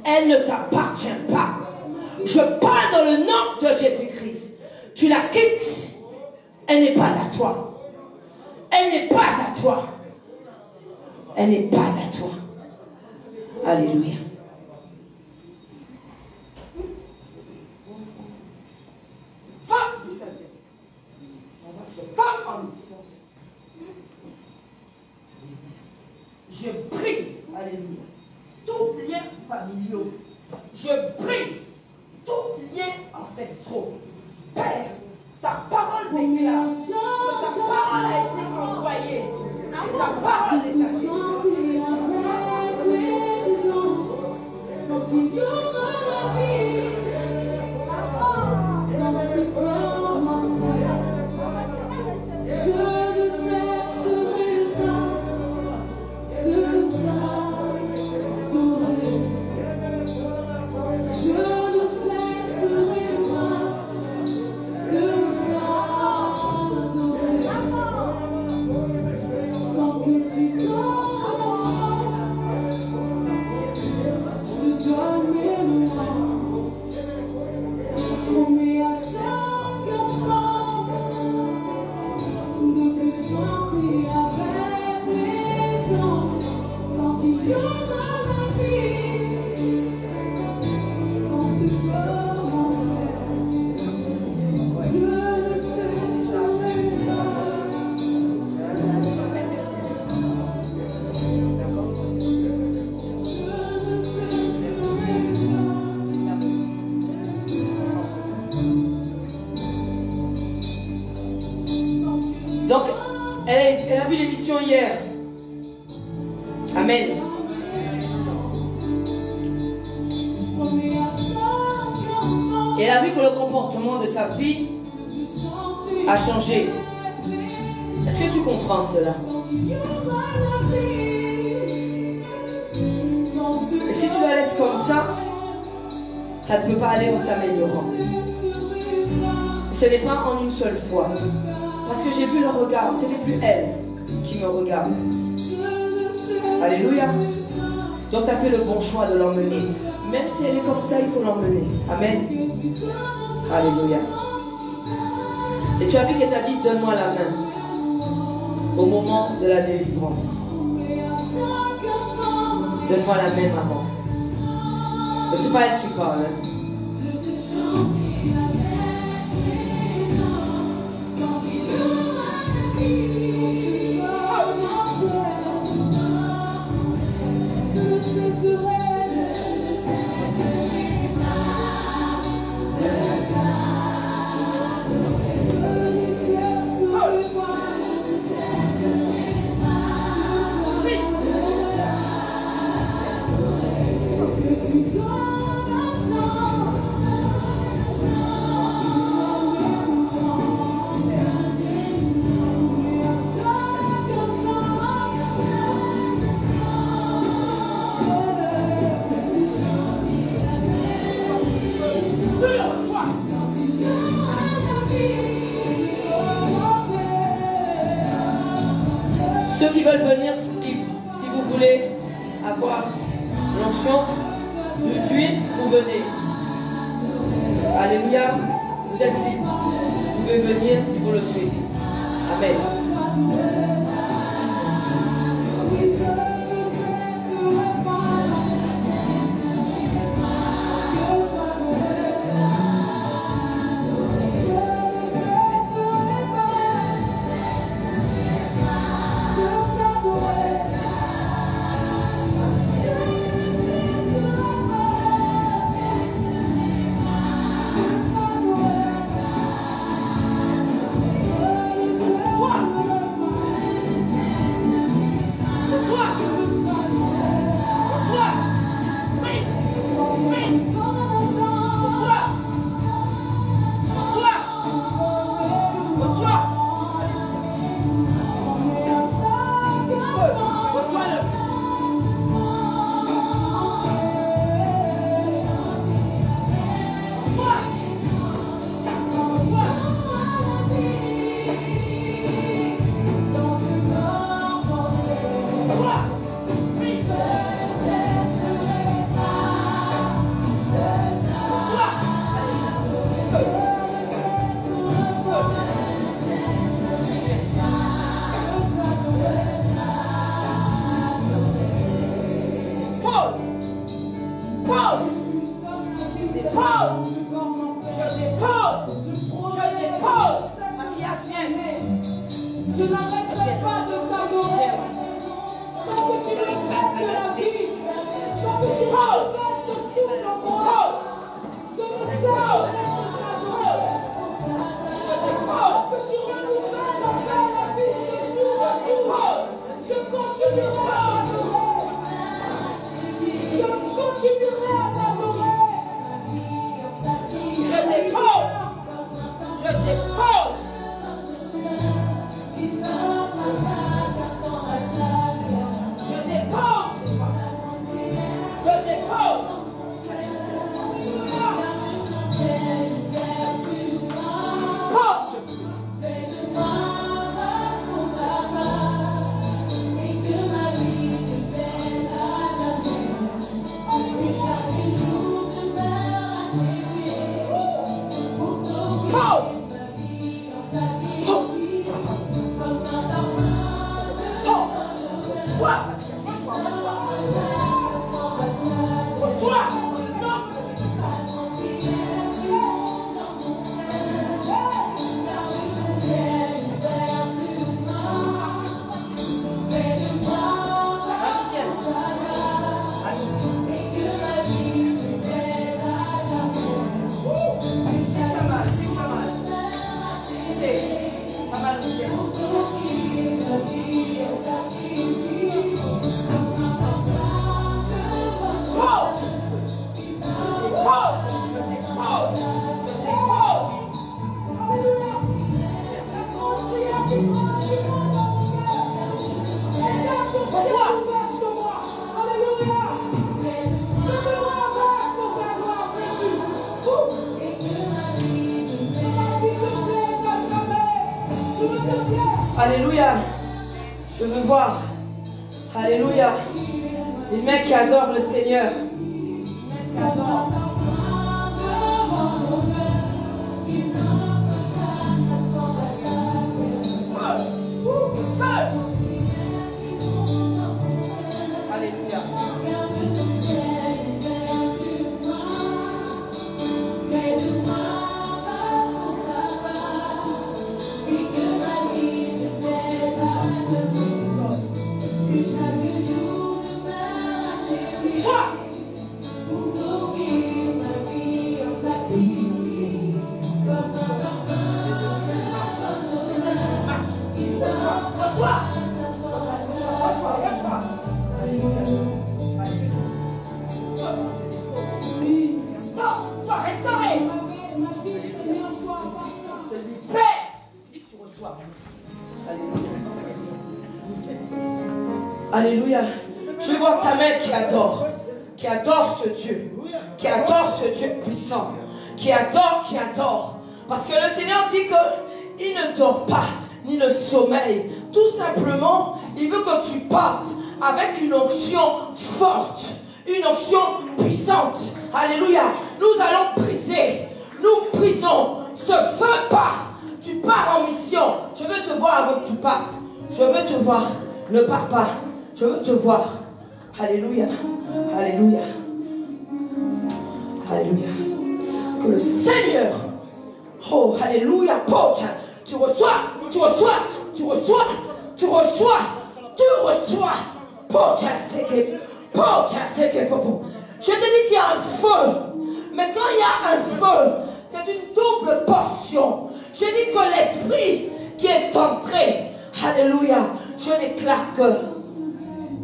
Elle ne t'appartient pas. Je parle dans le nom de Jésus-Christ. Tu la quittes. Elle n'est pas à toi. Elle n'est pas à toi. Elle n'est pas à toi. Alléluia.
Femme du Saint-Esprit. Femme en mission. Je brise, alléluia, tous liens familiaux. Je brise tous liens ancestraux. Père, ta parole déclare que ta parole a été envoyée. Et ta parole est acceptée. Donc il y aura la vie dans ce corps entier. Je ne cesserai pas de t'adorer. Je ne cesserai pas de t'adorer. Tant que tu
a vu l'émission hier. Amen. Et elle a vu que le comportement de sa fille a changé. Est-ce que tu comprends cela? Et si tu la laisses comme ça ne peut pas aller en s'améliorant. Ce n'est pas en une seule fois. Parce que j'ai vu le regard, ce n'est plus elle qui me regarde. Alléluia. Donc tu as fait le bon choix de l'emmener. Même si elle est comme ça, il faut l'emmener. Amen. Alléluia. Et tu as vu qu'elle t'a dit, donne-moi la main. Au moment de la délivrance. Donne-moi la main, maman. Mais c'est pas elle qui parle. Hein. Ceux qui veulent venir sont libres. Si vous voulez avoir l'onction de d'huile, vous venez. Alléluia. Vous êtes libres. Vous pouvez venir si vous le souhaitez. Amen.
Pas mal.
Alléluia. Je veux voir. Alléluia. Une main qui adore le Seigneur. Alléluia. Alléluia. Je veux voir ta main qui adore ce Dieu, qui adore ce Dieu puissant, qui adore. Parce que le Seigneur dit qu'il ne dort pas, ni ne sommeille. Tout simplement, il veut que tu partes avec une onction forte, une onction puissante. Alléluia. Nous allons briser, nous brisons ce feu part. Tu pars en mission. Je veux te voir avant que tu partes. Je veux te voir. Ne pars pas. Je veux te voir. Alléluia. Alléluia. Alléluia. Que le Seigneur, oh, alléluia, tu reçois. Je te dis qu'il y a un feu. Mais quand il y a un feu, c'est une double portion. Je dis que l'esprit qui est entré, alléluia, je déclare que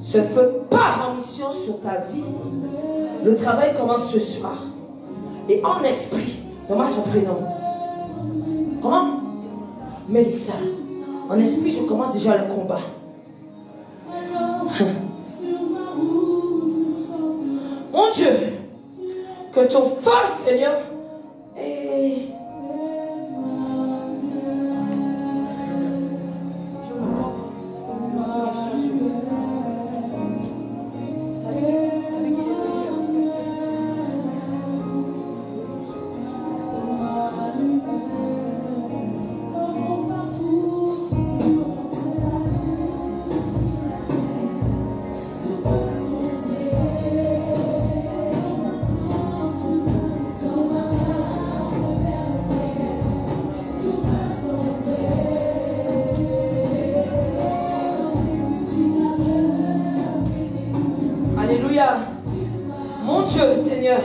ce feu part en mission sur ta vie. Le travail commence ce soir. Et en esprit, comment son prénom? Comment? Mélissa. En esprit, je commence déjà le combat. Mon Dieu, que ton feu, Seigneur, est... Mon Dieu, Seigneur,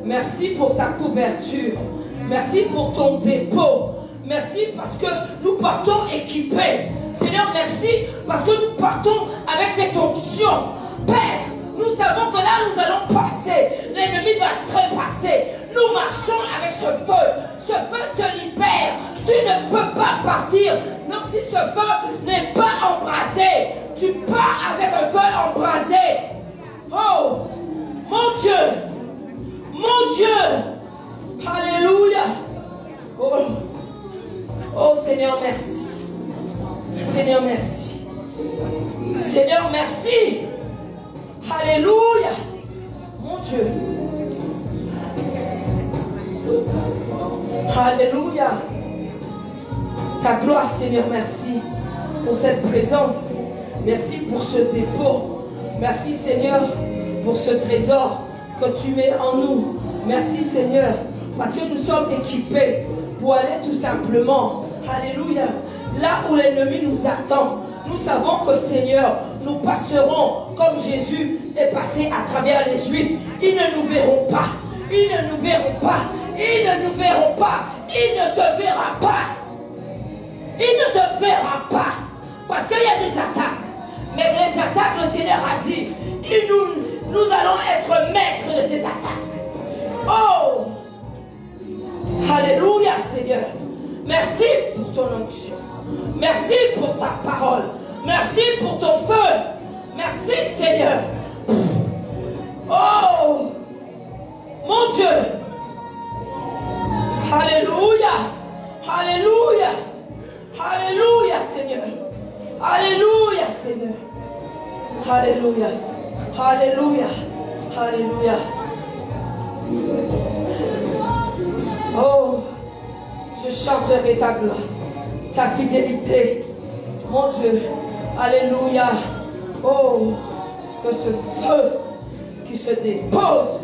merci pour ta couverture. Merci pour ton dépôt. Merci parce que nous partons équipés. Seigneur, merci parce que nous partons avec cette onction. Père, nous savons que là nous allons passer. L'ennemi va trépasser. Nous marchons avec ce feu. Ce feu te libère. Tu ne peux pas partir. Donc si ce feu n'est pas embrasé, tu pars avec un feu embrasé. Oh, mon Dieu, alléluia. Oh Seigneur, merci. Seigneur, merci. Seigneur, merci. Alléluia. Mon Dieu. Alléluia. Ta gloire, Seigneur, merci pour cette présence. Merci pour ce dépôt. Merci Seigneur pour ce trésor que tu mets en nous. Merci Seigneur parce que nous sommes équipés pour aller tout simplement, alléluia, là où l'ennemi nous attend. Nous savons que Seigneur, nous passerons comme Jésus est passé à travers les Juifs. Ils ne nous verront pas. Ils ne nous verront pas. Ils ne nous verront pas. Il ne te verra pas. Il ne te verra pas. Parce qu'il y a des attaques. Mais les attaques, le Seigneur a dit, nous allons être maîtres de ces attaques. Oh! Alléluia, Seigneur. Merci pour ton onction. Merci pour ta parole. Merci pour ton feu.
Merci Seigneur. Oh, mon Dieu. Alléluia. Alléluia. Alléluia Seigneur. Alléluia Seigneur. Alléluia. Alléluia. Alléluia. Oh, je chanterai ta gloire, ta fidélité, mon Dieu. Alléluia. Oh, que ce feu qui se dépose,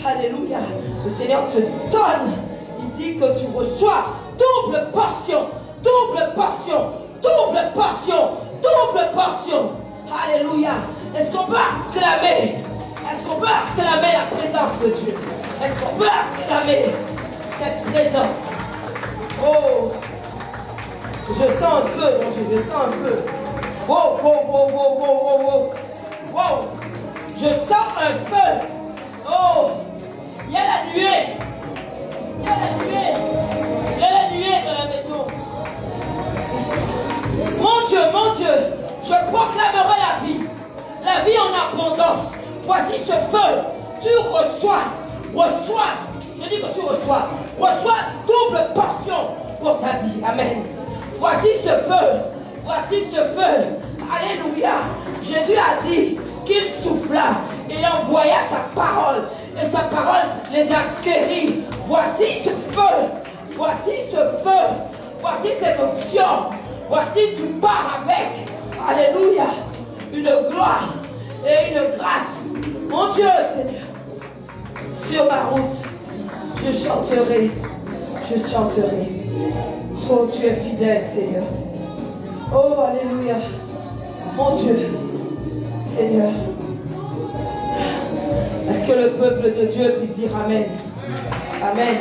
alléluia, le Seigneur te donne. Il dit que tu reçois double portion, double portion, double portion, double portion. Alléluia. Est-ce qu'on peut acclamer? Est-ce qu'on peut acclamer la présence de Dieu? Est-ce qu'on peut acclamer cette présence? Oh, je sens un feu, mon Dieu, je sens un feu. Wow, wow, wow, wow, wow, wow, wow. Wow. Je sens un feu. Oh, il y a la nuée. Il y a la nuée. Il y a la nuée dans la maison. Mon Dieu, je proclamerai la vie en abondance. Voici ce feu. Tu reçois. Je dis que tu reçois double portion pour ta vie. Amen. Voici ce feu. Alléluia. Jésus a dit qu'il souffla et il envoya sa parole. Et sa parole les a guéris. Voici ce feu. Voici cette onction. Voici tu pars avec. Alléluia. Une gloire et une grâce. Mon Dieu, Seigneur. Sur ma route, je chanterai. Oh, tu es fidèle, Seigneur. Oh, alléluia. Mon Dieu, Seigneur. Est-ce que le peuple de Dieu puisse dire Amen? Amen.